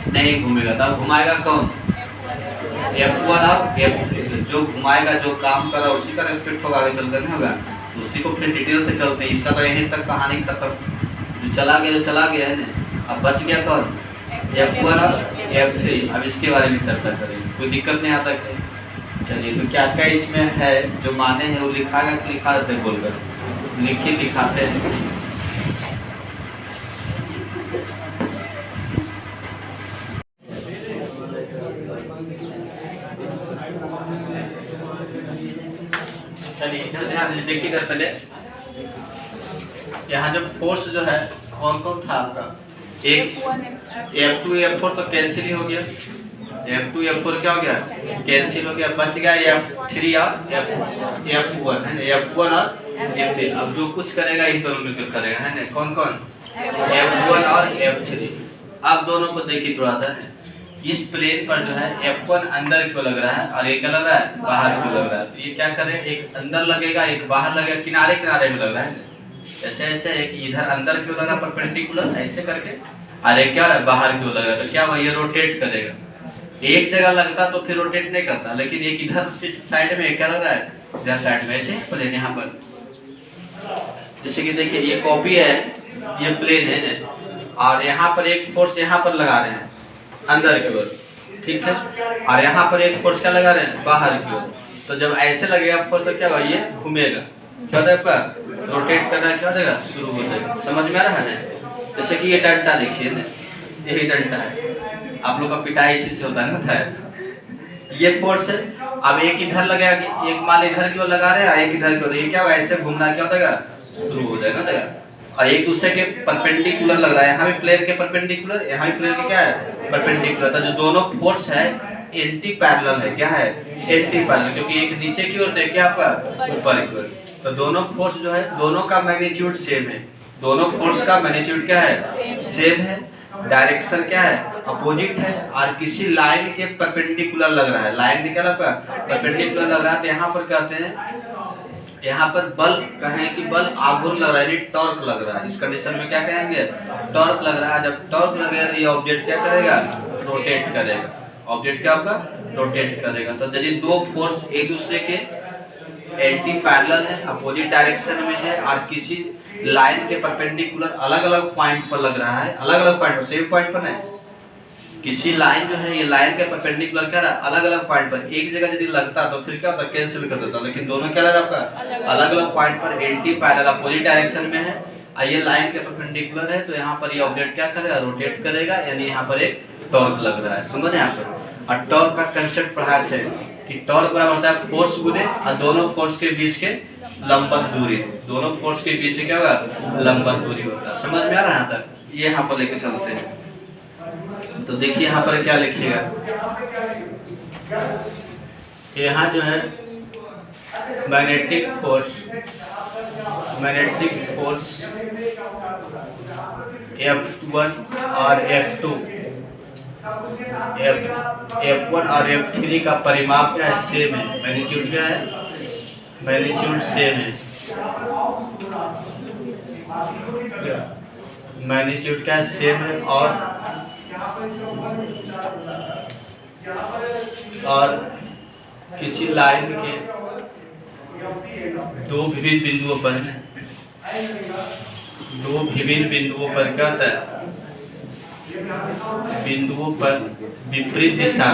नहीं घूमेगा, तब घुमाएगा कौन, F1 और F3। जो घुमाएगा जो काम कर रहा है उसी का रेस्पेक्ट होगा, आगे चलकर नहीं होगा, उसी को फिर डिटेल से चलते हैं। इसका तो यहीं तक कहानी खत्म, जो चला गया है ना। अब बच गया कौन, F1 और F3। अब इसके बारे में चर्चा करेंगे, कोई दिक्कत नहीं आता है। चलिए, तो क्या क्या इसमें है जो माने हैं वो लिखा देते बोलकर, लिखिए दिखाते हैं। चलिए इधर ध्यान देखिए, इधर पहले यहाँ जो फोर्स जो है कौन कौन था आपका, एक F2 F4 तो कैंसिल ही हो गया, F2 F4 क्या हो गया, कैंसिल हो गया, बच गया F3 और F1 है ना, F1 और F3। अब जो कुछ करेगा इन दोनों मिलकर करेगा है ना, कौन कौन, F1 और F3। अब दोनों को देखिए थोड़ा सा, इस प्लेन पर जो है F1 अंदर क्यों लग रहा है और एक क्या लग रहा है, बाहर क्यों लग रहा है। तो ये क्या करें, एक अंदर लगेगा एक बाहर लगेगा, किनारे किनारे में लग रहा है ऐसे ऐसे, एक इधर अंदर क्यों लगा परपेंडिकुलर ऐसे करके, और एक क्या है बाहर क्यों लग रहा है। तो क्या हुआ, ये रोटेट करेगा। एक जगह लगता तो फिर रोटेट नहीं करता, लेकिन एक इधर साइड में क्या लग रहा है, इधर साइड में ऐसे प्लेन यहाँ पर, जैसे कि देखिए ये कॉपी है, ये प्लेन है ना, और यहाँ पर एक फोर्स यहाँ पर लगा रहे हैं अंदर की ओर, ठीक है, और यहाँ पर एक फोर्स क्या लगा रहे हैं, बाहर की ओर। तो जब ऐसे लगेगा फोर्स तो क्या होगा, ये घूमेगा, क्या होता है आपका, रोटेट करना क्या हो जाएगा, शुरू हो जाएगा। समझ में आ रहा है? जैसे कि ये डंडा देखिए ना, यही डंडा है, आप लोग का पिटाई इसी से होता है ना, ये फोर्स है। अब एक इधर लगेगा, एक माल इधर की ओर लगा रहे हैं, एक इधर की ओर, ये क्या होगा, ऐसे घूमना क्या हो जाएगा, शुरू हो जाएगा। और एक दूसरे के परपेंडिकुलर लग रहा है, यहाँ भी प्लेन के परपेंडिकुलर, यहाँ भी प्लेन के क्या है, परपेंडिकुलर। तो जो दोनों फोर्स है एंटी पैरेलल है, क्या है, एंटी पैरेलल, क्योंकि एक नीचे की ओर तो क्या आपका ऊपर की ओर। तो दोनों फोर्स जो है दोनों का मैग्नीट्यूड सेम है, दोनों फोर्स का मैग्नीट्यूड क्या है, सेम है, डायरेक्शन क्या है, अपोजिट है, और किसी लाइन के परपेंडिकुलर लग रहा है, लाइन में क्या लग रहा है, परपेंडिकुलर लग रहा है। तो यहाँ पर कहते हैं, यहाँ पर बल कहें कि बल आघूर्ण लग रहा है, टॉर्क लग रहा है, इस कंडीशन में क्या कहेंगे, टॉर्क लग रहा है। जब टॉर्क लगेगा तो ये ऑब्जेक्ट क्या करेगा, रोटेट करेगा, ऑब्जेक्ट क्या होगा, रोटेट करेगा। तो यदि दो फोर्स एक दूसरे के एंटी पैरेलल है, अपोजिट डायरेक्शन में है, और किसी लाइन के परपेंडिकुलर अलग अलग पॉइंट पर लग रहा है, अलग अलग पॉइंट पर, सेम पॉइंट पर नहीं, किसी लाइन जो है ये लाइन के परपेंडिकुलर क्या रहा, अलग अलग पॉइंट पर एक जगह यदि लगता तो फिर क्या होता, कैंसिल कर देता, लेकिन दोनों क्या लगा आपका, अलग अलग पॉइंट पर एंटी पैरेलल अपोजिट डायरेक्शन में है, और ये लाइन के परपेंडिकुलर है। तो यहाँ पर ये ऑब्जेक्ट क्या करेगा, रोटेट करेगा, यानी यहाँ पर एक टॉर्क लग रहा है। समझ यहाँ पर, और टॉर्क का कंसेप्ट पढ़ाए थे कि टॉर्क बराबर होता है फोर्स गुने और दोनों फोर्स के बीच के लंबवत दूरी, दोनों फोर्स के बीच क्या होगा, लंबवत दूरी होता है। समझ में आ रहा है? तक ये यहाँ पर लेके चलते हैं। तो देखिए यहाँ पर क्या लिखिएगा, यहाँ जो है मैग्नेटिक फोर्स F1 और F2, F1 और F3 का परिमाप क्या है, सेम है, मैग्नीट्यूड क्या है, मैग्नीट्यूड सेम है, मैग्नीट्यूड क्या है, सेम है, और किसी लाइन के दो विभिन्न बिंदुओं पर क्या होता है, बिंदुओं पर विपरीत दिशा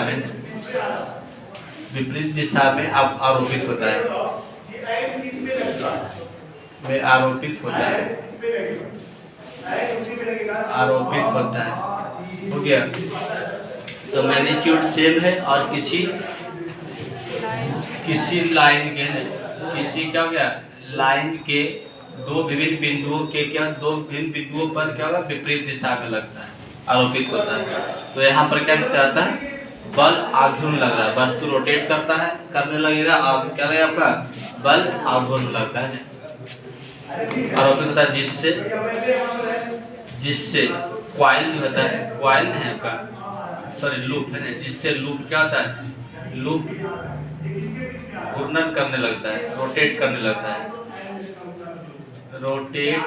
में आरोपित होता है, हो गया। तो मैग्नीट्यूड सेम है, और किसी लाइन के क्या हो गया, लाइन के दो विभिन्न बिंदुओं पर क्या होगा, विपरीत दिशा में लगता है, आरोपित होता है। तो यहाँ पर क्या कहता है, बल आघूर्ण लग रहा है, वस्तु रोटेट करने लगेगा, और क्या लगेगा आपका, बल आघूर्ण लगता है, आरोपित होता है, जिससे कॉइल जो होता है, कॉइल है आपका, सॉरी लूप है ना, जिससे लूप क्या होता है, लूप घूर्णन करने लगता है, रोटेट करने लगता है, रोटेट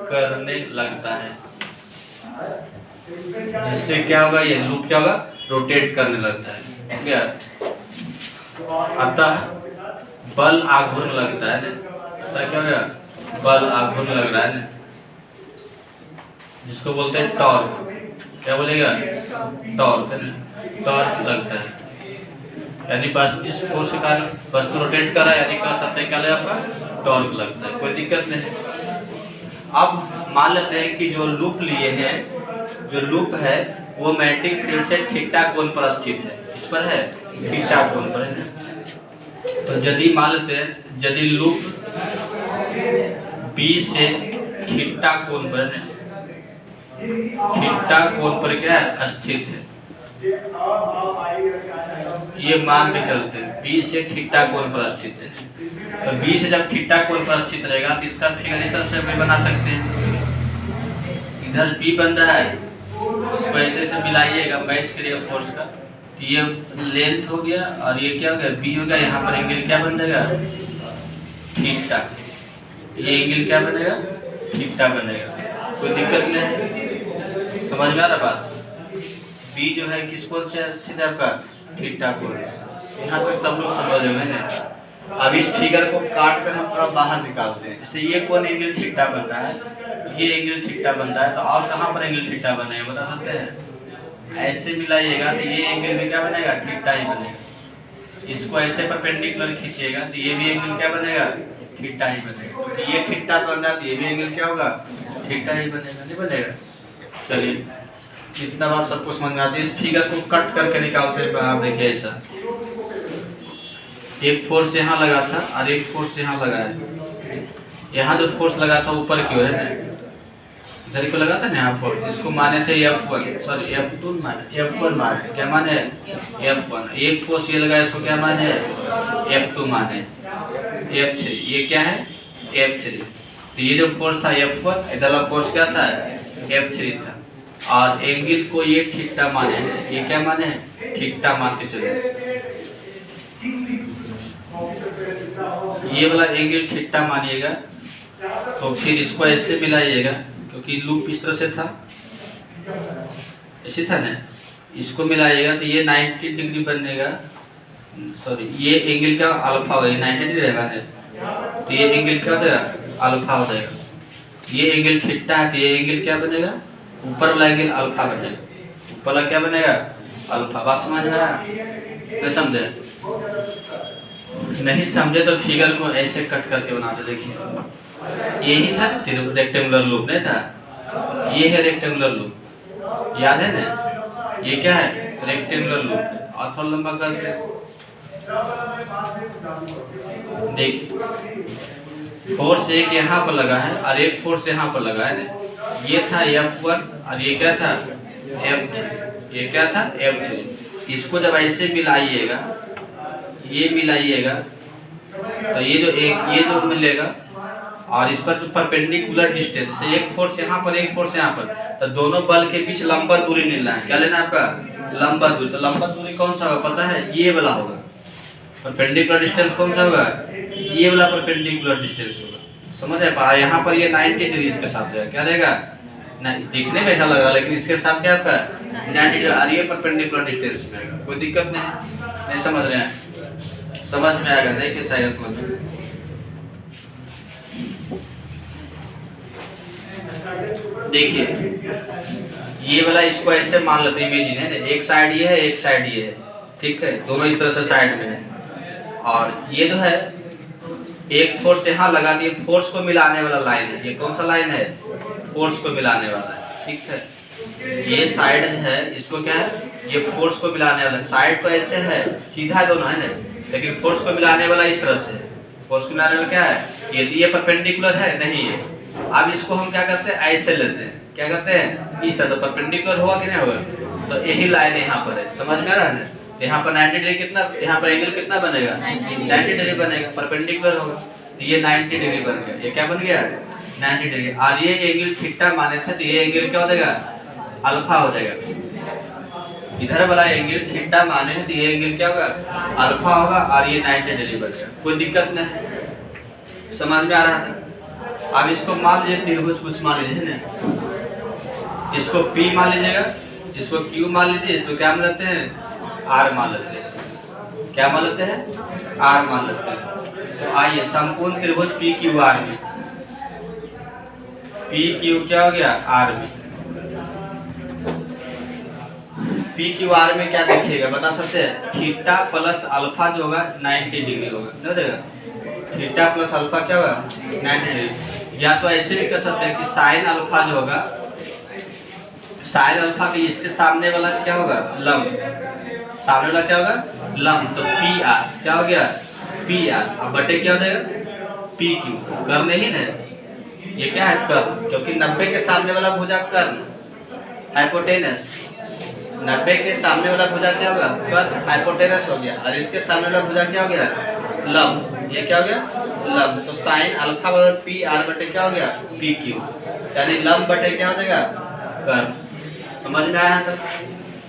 करने लगता है, जिससे क्या होगा, ये लूप क्या होगा, रोटेट करने लगता है। क्या अतः बल आघूर्ण लगता है ना, अतः क्या हो गया, बल आघूर्ण लग रहा है ना, जिसको बोलते हैं टॉर्क। क्या बोलेगा, टॉर्क है ना, टॉर्क लगता है, यानी बस जिस फोर्स के कारण वस्तु रोटेट कर रहा है, यानी कह सकते हैं क्या लगा आपका, टॉर्क लगता है, कोई दिक्कत नहीं। अब मान लेते हैं कि जो लूप लिए हैं, जो लूप है वो मैग्नेटिक फील्ड से थीटा कोण पर स्थित है, इस पर है, थीटा कोण पर है ना। तो यदि मान लेते हैं, यदि लूप बी से थीटा कोण पर है, थीटा कोण पर क्या है, स्थित है, ये मान के चलते हैं बी से थीटा कोण पर स्थित है। तो बी से जब थीटा कोण पर स्थित रहेगा तो इसका फिगर इस तरह से भी बना सकते हैं, इधर बी बन रहा है, इसको ऐसे से मिलाइएगा, मैच करिएगा फोर्स का, तो ये लेंथ हो गया और ये क्या हो गया, बी हो गया, यहाँ पर एंगल क्या बन जाएगा, थीटा, ये एंगल क्या बनेगा, थीटा बनेगा, कोई दिक्कत नहीं है, समझ में आ रहा बात। बी जो है किस कोण से स्थित है आपका, थीटा कोण। यहाँ तक सब लोग समझ रहे हैं ना। अब इस फिगर को काट कर हम थोड़ा बाहर निकालते हैं, जैसे ये कोण एंगल थीटा बन रहा है, ये एंगल थीटा बन रहा है, तो और कहाँ पर एंगल थीटा बनेगा बता सकते हैं, ऐसे मिलाइएगा तो ये एंगल में क्या बनेगा, थीटा ही बनेगा। इसको ऐसे परपेंडिकुलर खींचिएगा तो ये भी एंगल क्या बनेगा, थीटा ही बनेगा, तो ये थीटा बन रहा है तो ये भी एंगल क्या होगा, थीटा ही बनेगा, नहीं बनेगा। चलिए इतना बात सबको समझ में आती है। इस फिगर को कट करके निकालते हैं बाहर, देखिए ऐसा एक फोर्स यहाँ लगा था और एक फोर्स यहाँ लगा है, यहाँ जो फोर्स लगा था ऊपर की ओर है ना, इधर को लगा था ना यहाँ फोर्स, इसको माने थे F1, सॉरी F2 माने, F1 माने, क्या माने, F1। एक फोर्स ये लगा, इसको क्या माने, F2 माने, F3, ये क्या है, F3। तो ये जो फोर्स था F1, इधर वाला फोर्स क्या था, F3 था, और एंगल को ये थीटा माने हैं, ये क्या माने हैं, थीटा मान के चले, ये वाला एंगल थीटा मानिएगा। तो फिर इसको ऐसे मिलाइएगा, क्योंकि लूप इस तरह से था, ऐसे था ना, इसको मिलाइएगा तो ये 90 डिग्री बनेगा, सॉरी ये एंगल का अल्फा होगा, 90 डिग्री रहेगा ना, तो ये एंगल क्या हो जाएगा, अल्फा हो जाएगा। ये एंगल थीटा है तो ये एंगल क्या बनेगा, ऊपर वाला एंगल अल्फा बनेगा, ऊपर वाला क्या बनेगा, अल्फा। बात समझ में आया, नहीं समझे, नहीं समझे तो फिगर को ऐसे कट करके बनाते, देखिए यही था रेक्टेंगुलर लूप, नहीं था, ये है रेक्टेंगुलर लूप, याद है ना, ये क्या है, रेक्टेंगुलर लूप। और थोड़ा लंबा करके देखिए, फोर्स एक यहाँ पर लगा है और एक फोर्स यहाँ पर लगा है ना, ये था F1 और ये क्या था, F3, ये क्या था, F3। इसको जब ऐसे मिलाइएगा, ये मिलाइएगा तो ये जो एक ये जो मिलेगा, और इस पर जो परपेंडिकुलर डिस्टेंस से एक फोर्स यहाँ पर एक फोर्स यहाँ पर, तो दोनों बल के बीच लंबा दूरी लेना है। क्या लेना है आपका, लंबा दूरी। तो लंबा दूरी कौन सा होगा पता है, ये वाला होगा। परपेंडिकुलर डिस्टेंस कौन सा होगा, ये वाला परपेंडिकुलर डिस्टेंस होगा। समझ है, यहाँ पर ये 90 डिग्री इसके साथ रहेगा, क्या रहेगा, दिखने में ऐसा लग रहा है लेकिन इसके साथ क्या आपका 90 डिग्री, और ये परपेंडिकुलर डिस्टेंस में रहेगा। कोई दिक्कत नहीं समझ रहे हैं, समझ में आएगा, नहीं कैसा आएगा समझ में। देखिए ये वाला, इसको ऐसे मान लेते हैं, इमेजिन है ना, एक साइड ये है एक साइड ये है, ठीक है, दोनों इस तरह से साइड में है, और ये जो है एक फोर्स यहाँ लगा दिए, फोर्स को मिलाने वाला लाइन है। ये कौन सा लाइन है, फोर्स को मिलाने वाला है, ठीक है। ये साइड है, इसको क्या है, ये फोर्स को मिलाने वाला है। साइड तो ऐसे है, सीधा दोनों है ना, लेकिन फोर्स को मिलाने वाला इस तरह से। फोर्स को मिलाने वाला क्या है, ये परपेंडिकुलर है नहीं है। अब इसको हम क्या करते हैं, ऐसे लेते हैं, क्या करते हैं, इस तरह। तो परपेंडिकुलर हुआ कि नहीं होगा, तो यही लाइन यहाँ पर है, समझ में आ रहा है ना। यहाँ पर 90 डिग्री कितना, यहाँ पर एंगल कितना बनेगा, 90 डिग्री बनेगा, परपेंडिकुलर होगा, तो ये 90 डिग्री बन गया। ये क्या बन गया, 90 डिग्री। और ये एंगल थीटा माने थे तो ये एंगल क्या हो जाएगा, अल्फा हो जाएगा। इधर वाला एंगल थीटा माने तो ये एंगल क्या होगा, अल्फा होगा और ये 90 डिग्री बनेगा। कोई दिक्कत नहीं है, समझ में आ रहा था। अब इसको मान लीजिए त्रिभुज कुछ मान लीजिए ना, इसको P मान लीजिएगा, इसको Q मान लीजिए, इसको क्या मान लेते हैं, R मान लेते हैं। क्या मान लेते हैं, R मान लेते हैं। तो आइए संपूर्ण त्रिभुज PQR में, PQ क्या हो गया, R में। PQR में क्या देखिएगा बता सकते हैं, थीटा प्लस अल्फा जो होगा 90 डिग्री होगा, समझ देगा। थीटा प्लस अल्फा क्या होगा, 90 डिग्री। या तो ऐसे भी कर सकते हैं कि साइन अल्फा जो होगा, साइन अल्फा के इसके सामने वाला क्या होगा, लंब, सामने वाला क्या होगा, लंब। तो PR क्या हो गया, PR। अब बटे क्या हो जाएगा, PQ। कर्ण ही ना, ये क्या है, कर्ण, क्योंकि 90 के सामने वाला भुजा कर्ण, हाइपोटेनस। 90 के सामने वाला भुजा क्या होगा, कर्ण, हाइपोटेनस हो गया। और इसके सामने वाला भुजा क्या हो गया, लंब। ये क्या हो गया, लंब। तो साइन अल्फा बराबर PR बटे क्या हो गया, PQ, यानी लंब बटे क्या हो जाएगा, कर्ण। समझ में आया तब।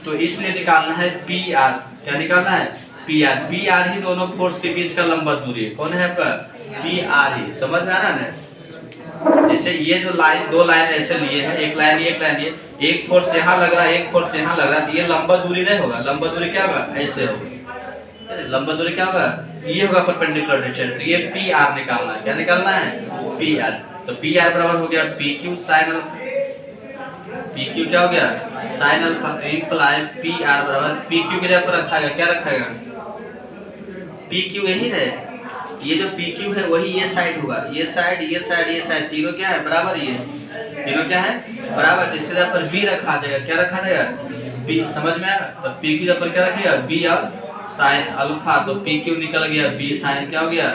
तो इसलिए निकालना है PR। क्या निकालना है, PR। PR ही दोनों फोर्स के बीच का लंबवत दूरी है। कौन है आपका, PR ही। समझ में आ रहा है ना। जैसे ये जो लाइन, दो लाइन ऐसे लिए हैं, एक लाइन एक लाइन ये, एक फोर्स यहाँ लग रहा है, एक फोर्स यहाँ लग रहा है, तो ये लंबवत दूरी नहीं होगा। लंबवत दूरी क्या होगा, ऐसे होगा। लंबवत दूरी क्या होगा, ये होगा परपेंडिकुलर डिस्टेंस। तो ये PR निकालना है। क्या निकालना है, PR। तो PR बराबर हो गया PQ साइन अल्फा। PQ क्या हो गया, साइन अल्फा। तो इंप्लाई PR बराबर PQ के जगह पर रखा है, क्या रखा है, PQ यही है। ये जो PQ है वही ये साइड होगा, ये साइड, ये साइड, ये साइड, तीनों क्या है, बराबर। ये तीनों क्या है, बराबर। तो इसके जगह पर B रखा जाएगा। क्या रखा जाएगा, B। समझ में आया। तो PQ जगह पर क्या रखेगा, B और साइन अल्फा। तो PQ निकल गया, B साइन क्या हो गया,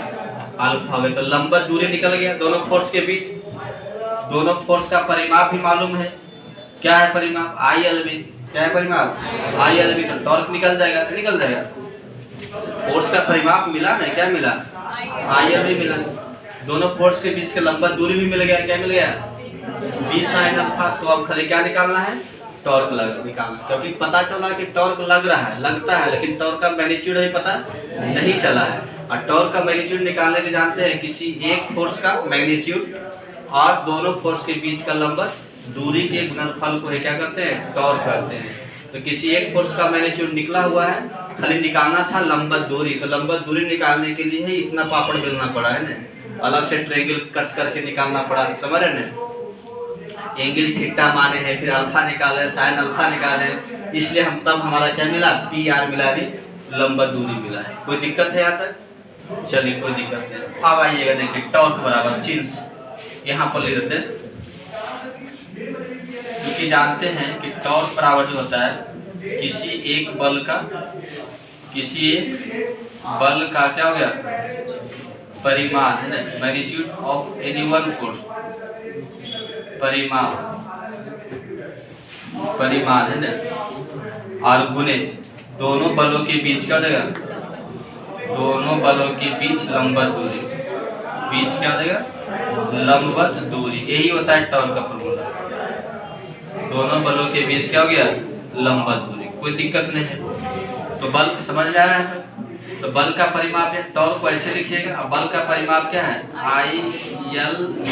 अल्फा हो गया। तो लंबवत दूरी निकल गया दोनों फोर्स के बीच। दोनों फोर्स का परिमाप भी मालूम है। क्या है परिमाप, ILB। क्या है परिमाप, ILB। तो टॉर्क निकल जाएगा, तो निकल जाएगा। फोर्स का परिमाप मिला ना, क्या मिला, ILB मिला। दोनों फोर्स के बीच के लंबवत दूरी भी मिल गया। क्या मिल गया, B साइन अल्फा। तो अब खाली क्या निकालना है, टॉर्क निकालना। क्योंकि पता चला कि टॉर्क लग रहा है, लगता है, लेकिन टॉर्क का मैग्नीट्यूड अभी पता नहीं चला है। और टॉर्क का मैग्नीट्यूड निकालने के जानते हैं, किसी एक फोर्स का मैग्नीट्यूड और दोनों फोर्स के बीच का लंबवत दूरी के गुणनफल को क्या करते हैं, टॉर्क करते हैं। तो किसी एक फोर्स का मैग्नीट्यूड निकला हुआ है, खाली निकालना था लंबवत दूरी। तो लंबवत दूरी निकालने के लिए ही इतना पापड़ बेलना पड़ा है ना, अलग से ट्रायंगल कट करके निकालना पड़ा। समझ रहे ना। एंगल थीटा माने हैं, फिर अल्फा निकाले, साइन अल्फा निकाले, इसलिए हम तब हमारा क्या मिला, PR मिला, लंबवत दूरी मिला है। कोई दिक्कत है यहाँ तक, चलिए कोई दिक्कत नहीं। अब आइएगा देखिए, टॉर्क बराबर सिंस यहाँ पर ले देते हैं, क्योंकि जानते हैं कि टॉर्क बराबर जो होता है किसी एक बल का क्या हो गया, परिमाण है ना, magnitude of any one force, परिमाण है ना, और गुने दोनों बलों के बीच क्या देगा, दोनों बलों के बीच लंबवत दूरी, बीच क्या देगा, लंबवत दूरी। यही होता है टॉर्क का फॉर्मूला। दोनों बलों के बीच क्या हो गया, लंबवत दूरी। कोई दिक्कत नहीं है। तो बल समझ में आया है। तो बल का परिमाप है, टॉर्क को ऐसे लिखिएगा। अब बल का परिमाप क्या है, ILB।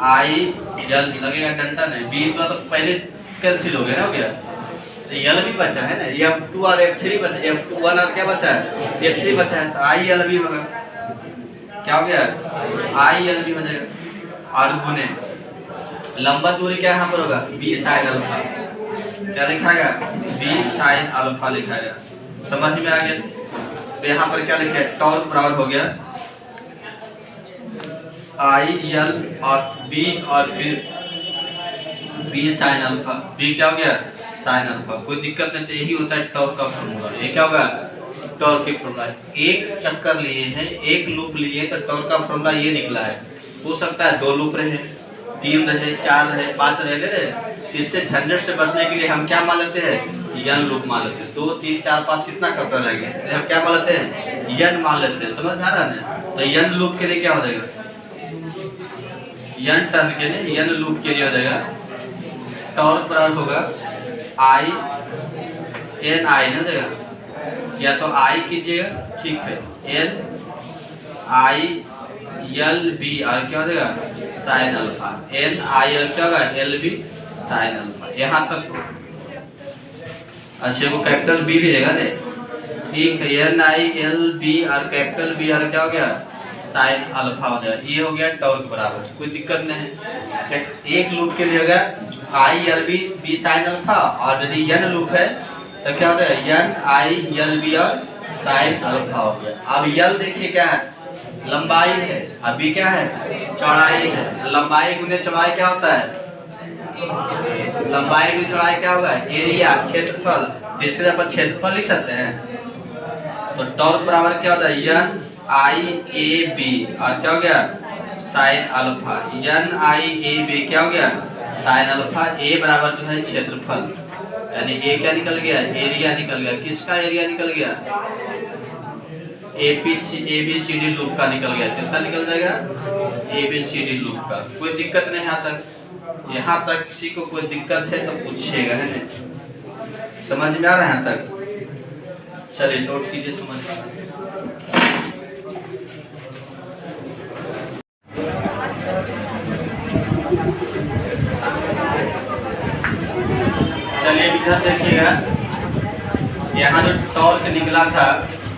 IL लगेगा डंडा नहीं, B तो पहले कैंसिल हो गया ना, हो गया। तो L भी बचा है ना, F2 और F3 बचा, F1 और क्या बचा है, F3 बचा है। तो ILB होगा, क्या हो गया, ILB हो जाएगा। और गुने लंबवत दूरी क्या यहाँ पर होगा, B साइन अल्फा। क्या लिखाएगा, B साइन अल्फा लिखाएगा। समझ में आ गया। तो यहाँ पर क्या लिखे, टॉर्क बराबर हो गया IL और B और फिर B साइन अल्फा। B क्या हो गया, साइन अल्फा। कोई दिक्कत नहीं। तो यही होता है टॉर्क का फॉर्मूला। ये क्या होगा, टॉर्क की फॉर्मूला। एक चक्कर लिए हैं, एक लूप लिए, तो टॉर्क का फॉर्मूला ये निकला है। हो सकता है 2 लूप रहे, 3 रहे, 4 रहे, 5 रहे। इससे झंझट से बचने के लिए हम क्या मान लेते हैं, n लूप मान लेते हैं। 2 3 4 5 कितना करते रहेंगे, हम क्या मान लेते हैं, n मान लेते हैं। समझ में आ रहा है ना। तो n लूप के लिए क्या हो जाएगा, n टर्न के लिए n लूप के लिए हो जाएगा टॉर्क बराबर होगा I n I ना देगा, या तो I कीजिएगा, ठीक है, n I l b और क्या हो जाएगा sine alpha, n I l क्या होगा l b साइन अल्फा, यहाँ तक। अच्छा वो कैपिटल B लीजिएगा ने, ठीक है, n I l b और कैपिटल B और क्या हो गया साइन अल्फा हो जाएगा। ये हो गया टॉर्क बराबर, कोई दिक्कत नहीं है। एक लूप के लिए होगा I l b b sine alpha, और यदि n लूप है तो क्या होता है n I l b और साइन अल्फा हो गया। अब l देखिए क्या है लंबाई है, अभी क्या है चौड़ाई है, लंबाई गुने चौड़ाई क्या होता है लंबाई गुने चौड़ाई क्या होगा एरिया क्षेत्रफल, जिसके अपन क्षेत्रफल लिख सकते हैं। तो टॉर्क बराबर क्या होता है n I a b और क्या हो गया sine alpha, n I a b क्या हो गया साइन अल्फा, a बराबर जो है क्षेत्रफल, यानी a क्या निकल गया एरिया निकल गया। किसका एरिया निकल गया ABCD लूप का निकल गया। किसका निकल जाएगा ABCD लूप का। कोई दिक्कत नहीं यहाँ तक किसी को कोई दिक्कत है तो पूछिएगा, है ना, समझ में आ रहा है यहाँ तक। चलिए नोट कीजिए, समझ में। चलिए इधर देखिएगा, यहाँ जो टॉर्क निकला था,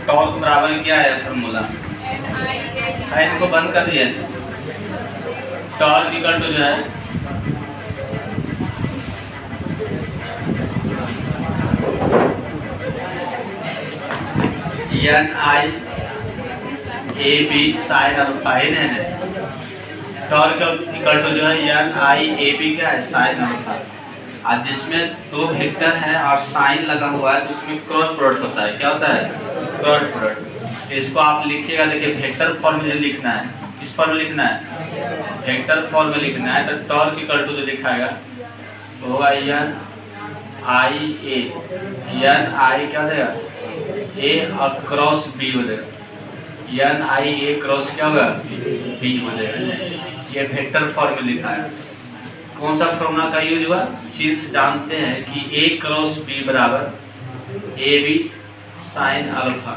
टॉर्क बराबर क्या है फॉर्मूला, इसको बंद कर दिए। टॉर्क इक्वल टू जो है n I a b sine alpha है, टॉर्क इक्वल टू जो है n I a b क्या है साइन अल्फा। आज जिसमें दो वेक्टर हैं और साइन लगा हुआ है तो उसमें क्रॉस प्रोडक्ट होता है। क्या होता है क्रॉस प्रोडक्ट। इसको आप लिखिएगा, देखिए वेक्टर फॉर्म में लिखना है, किस फॉर्म में लिखना है वेक्टर फॉर्म में लिखना है। तो टॉर्क इक्वल टू जो लिखाएगा तो होगा n I a, n I क्या हो जाएगा a और क्रॉस b हो जाएगा, n I a क्रॉस क्या होगा b हो जाएगा। ये वेक्टर फॉर्म में लिखा है। कौन सा फॉर्मूला का यूज हुआ, सिंस जानते हैं कि a क्रॉस b बराबर ए बी साइन अल्फा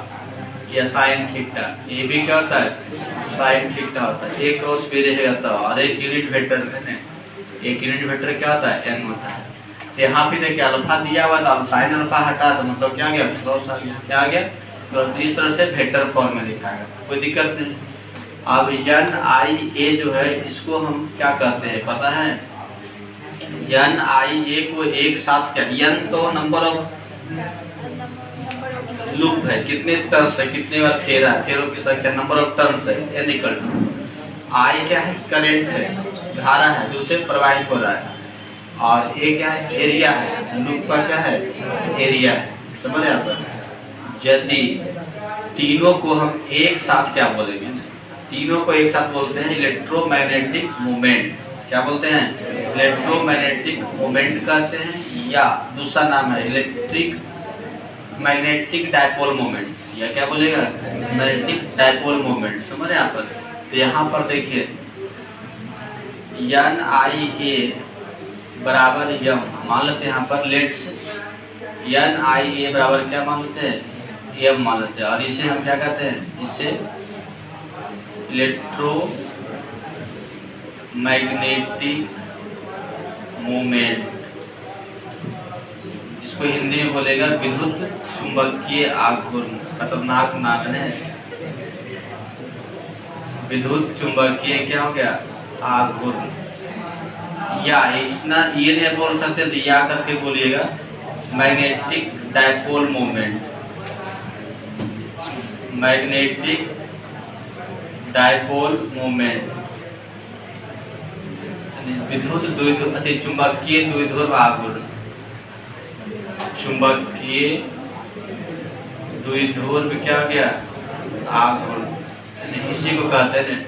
या साइन थीटा। ए बी क्या होता है साइन थीटा होता है, a क्रॉस b रहेगा तो, और एक यूनिट वेक्टर है ना, एक यूनिट वेक्टर क्या होता है n होता है। तो यहाँ पे देखिए अल्फा दिया हुआ था, साइन अल्फा हटा तो मतलब क्या आ गया क्रॉस आ गया। क्या आ गया क्रॉस। तो इस तरह से वेक्टर फॉर्म में लिखाएगा, कोई दिक्कत नहीं। अब n I a जो है इसको हम क्या कहते हैं पता है, n I a को एक साथ क्या, n तो नंबर ऑफ लूप है, कितने टर्न्स है, कितने बार फेरा, फेरों की संख्या, नंबर ऑफ टर्न्स है। n इक्वल टू I क्या है करंट है, धारा है जो से प्रवाहित हो रहा है, और a क्या है एरिया है, लूप का क्या है एरिया है। समझ रहे आप। यदि तीनों को हम एक साथ क्या बोलेंगे ना, तीनों को एक साथ बोलते हैं इलेक्ट्रोमैग्नेटिक मोमेंट। क्या बोलते हैं इलेक्ट्रोमैग्नेटिक मोमेंट कहते हैं, या दूसरा नाम है इलेक्ट्रिक मैग्नेटिक डायपोल मोमेंट, या क्या बोलेगा मैग्नेटिक डायपोल मोमेंट। समझ रहे आप। तो यहाँ पर देखिए n I a बराबर m मान लेते हैं, यहाँ पर लेट्स n I a बराबर क्या मान लेते हैं m मान लेते हैं, और इसे हम क्या कहते हैं, इसे इलेक्ट्रो मैग्नेटिक मोमेंट, इसको हिंदी में बोलेगा विद्युत चुंबकीय आघूर्ण। खतरनाक नाम है, विद्युत चुंबकीय क्या हो गया आघूर्ण। या इतना ये नहीं बोल सकते तो या करके बोलिएगा magnetic dipole moment, magnetic dipole moment, विद्युत चुंबकीय द्विध्रुव आघूर्ण, चुंबकीय द्विध्रुव क्या हो गया आघूर्ण। इसी को कहते हैं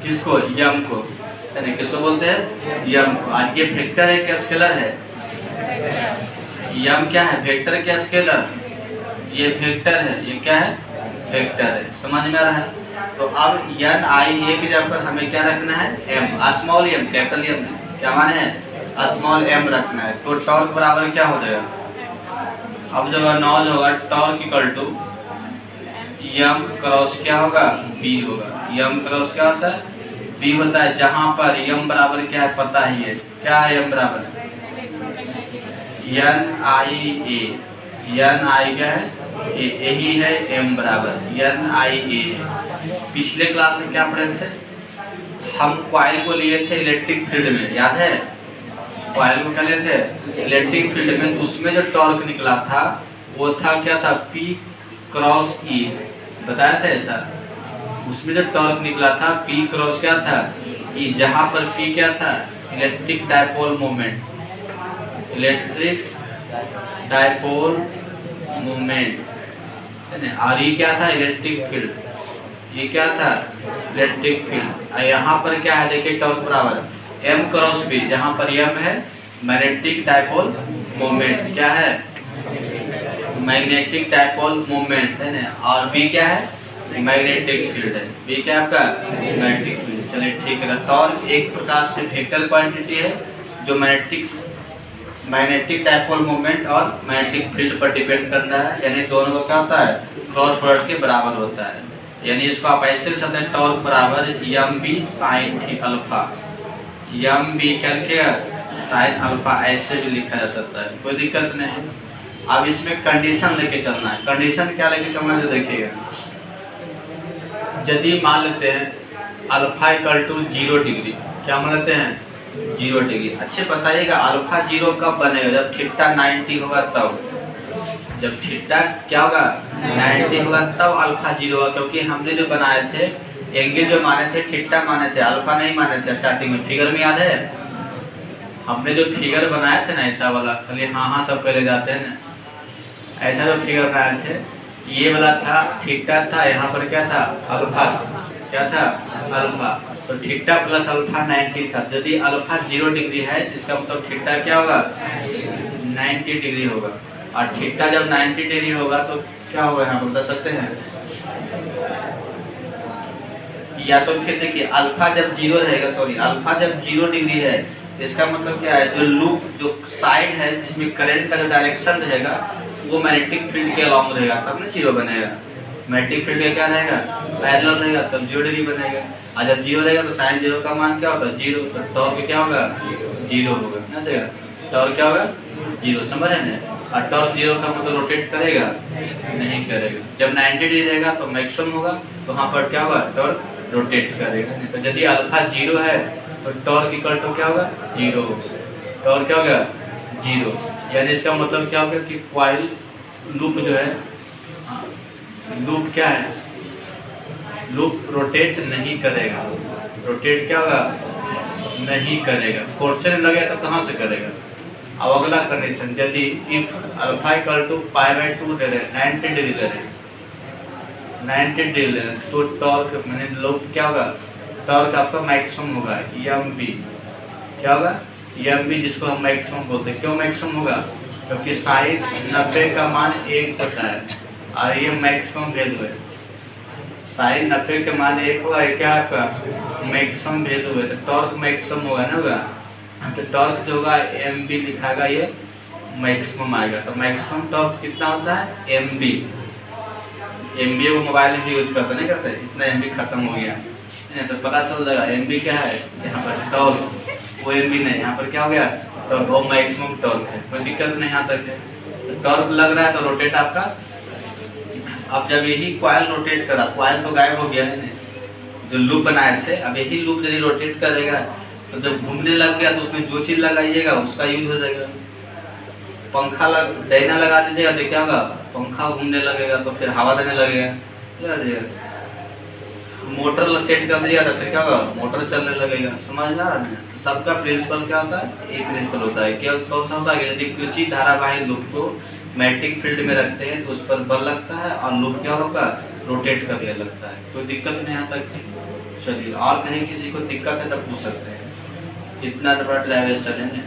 किसको यम को, किसको बोलते हैं यम को। आज ये वेक्टर है क्या स्केलर है, यम क्या है वेक्टर क्या स्केलर, ये वेक्टर है, ये क्या है वेक्टर है। समझ में आ रहा है। तो अब एन आई ए की जगह पर हमें क्या रखना है, m, small m, capital M क्या माने है, स्मॉल एम रखना है। तो टॉर्क बराबर क्या हो जाएगा, अब जो नॉलेज होगा torque equal to m cross क्या होगा, बी होगा। एम क्रॉस क्या होता है, बी होता है, जहां पर एम बराबर क्या है पता ही है, क्या है एम बराबर एन आई ए, एन आई क्या है, यही है एम बराबर एन आई ए। पिछले क्लास में क्या पढ़े थे हम, कॉइल को लिए थे इलेक्ट्रिक फील्ड में, याद है कॉइल को क्या लिए थे इलेक्ट्रिक फील्ड में, तो उसमें जो टॉर्क निकला था वो था क्या था, पी क्रॉस ई, बताया था ऐसा। उसमें जो टॉर्क निकला था पी क्रॉस क्या था ई, जहां पर पी क्या था electric dipole moment, electric dipole moment, और ये क्या था इलेक्ट्रिक फील्ड, ये क्या था इलेक्ट्रिक फील्ड। और यहाँ पर क्या है देखिए टॉर्क बराबर एम क्रॉस बी, जहाँ पर एम है मैग्नेटिक डायपोल मोमेंट, क्या है मैग्नेटिक डायपोल मोमेंट है ना, और बी क्या है मैग्नेटिक फील्ड है, बी क्या है आपका मैग्नेटिक फील्ड। चलिए ठीक है, टॉर्क एक प्रकार से वेक्टर क्वांटिटी है जो मैग्नेटिक डायपोल मोमेंट और मैग्नेटिक फील्ड पर डिपेंड करता है, यानी दोनों का क्या होता है क्रॉस प्रोडक्ट के बराबर होता है। यानी इसको आप ऐसे लिख सकते हैं टॉर्क बराबर m B sine alpha, m B क्या लिखेगा साइन अल्फा, ऐसे भी लिखा जा सकता है, कोई दिक्कत नहीं है। अब इसमें कंडीशन लेके चलना है, कंडीशन क्या लेके चलना है देखिएगा, यदि मान लेते हैं अल्फा इक्वल टू 0 डिग्री, क्या मान लेते हैं 0 डिग्री। अच्छे बताइएगा अल्फा 0 कब बनेगा, जब थीटा 90 होगा तब, जब थीटा क्या होगा 90 होगा तब अल्फा 0 होगा, क्योंकि हमने जो बनाए थे एंगल जो माने थे थीटा माने थे, अल्फा नहीं माने थे स्टार्टिंग में, फिगर में याद है हमने जो फिगर बनाए थे ना ऐसा वाला, खाली हाँ सब करे जाते हैं ना, ऐसा जो फिगर बनाए थे ये वाला था थीटा था, यहाँ पर क्या था अल्फा, क्या था अल्फा, तो थीटा प्लस अल्फा 90 था। यदि अल्फा 0 डिग्री है इसका मतलब थीटा क्या होगा 90 डिग्री होगा, और थीटा जब 90 डिग्री होगा तो क्या होगा यहाँ पर बता सकते हैं, या तो फिर देखिए अल्फा जब 0 रहेगा, सॉरी अल्फा जब 0 डिग्री है इसका मतलब क्या है, जो लूप जो साइड है जिसमें करंट का जो डायरेक्शन रहेगा वो मैग्नेटिक फील्ड के अलॉन्ग रहेगा, तब ना 0 बनेगा। मैग्नेटिक फील्ड का क्या रहेगा पैरेलल रहेगा, तब 0 डिग्री बनेगा, और जब 0 रहेगा तो साइन 0 का मान क्या होगा 0, तो टॉर्क क्या होगा 0 होगा ना, देगा टॉर्क क्या होगा 0, समझ है ना। और टॉर्क 0 का मतलब रोटेट करेगा नहीं करेगा, जब 90 डिग्री रहेगा तो मैक्सिमम होगा, तो वहाँ पर क्या होगा टॉर्क रोटेट करेगा। तो यदि अल्फा 0 है तो टॉर्क इक्वल टू क्या होगा 0, टॉर्क क्या होगा 0, यानी इसका मतलब क्या होगा कि कॉइल लूप जो है, लूप क्या है लूप रोटेट नहीं करेगा, रोटेट क्या होगा नहीं करेगा, फोर्स नहीं लगेगा तो कहाँ से करेगा। अब अगला कंडीशन, यदि इफ अल्फा इक्वल टू π/2 दे रहे 90 डिग्री दे रहे 90 डिग्री ले रहे, तो टॉर्क मैंने लूप क्या होगा टॉर्क आपका मैक्सिमम होगा एम बी, क्या होगा एम बी, जिसको हम मैक्सिमम बोलते हैं। क्यों मैक्सिमम होगा, क्योंकि साइन 90 का मान 1 होता है और ये मैक्सिमम वैल्यू है, साइन 90 के मान 1 होगा, ये क्या आपका मैक्सिमम वैल्यू है, तो टॉर्क मैक्सिमम होगा ना होगा, तो टॉर्क जो होगा एम बी लिखाएगा, ये मैक्सिमम आएगा। तो मैक्सिमम टॉर्क कितना होता है एम बी, एम बी वो मोबाइल में भी यूज करते नहीं करते, इतना एम बी खत्म हो गया तो पता चल जाएगा एम बी क्या है, यहाँ पर टॉर्क वो एम बी नहीं, यहाँ पर क्या हो गया टॉर्क, वो मैक्सिमम टॉर्क है, कोई दिक्कत नहीं यहाँ तक है। तो टॉर्क लग रहा है तो रोटेट आपका, अब जब यही कॉइल रोटेट करा, कॉइल तो गायब हो गया है जो लूप बनाए थे, अब यही लूप यदि रोटेट करेगा तो जब घूमने लग गया तो उसमें जो चीज़ लगाइएगा उसका यूज हो जाएगा। पंखा डायना लगा दीजिएगा तो क्या होगा पंखा घूमने लगेगा, तो फिर हवा देने लगेगा, क्या लगेगा। मोटर सेट कर दीजिएगा तो फिर क्या होगा मोटर चलने लगेगा, समझ में आ रहा है। तो सबका प्रिंसिपल क्या होता है, एक प्रिंसिपल होता है, क्या कौन सा होता है, यदि किसी धारावाही लूप को मैग्नेटिक फील्ड में रखते हैं तो उस पर बल लगता है और लूप क्या होगा रोटेट करने लगता है, कोई दिक्कत नहीं यहाँ तक। चलिए और कहीं किसी को दिक्कत है तब पूछ सकते हैं, इतना बड़ा ड्राइवेशन है ना।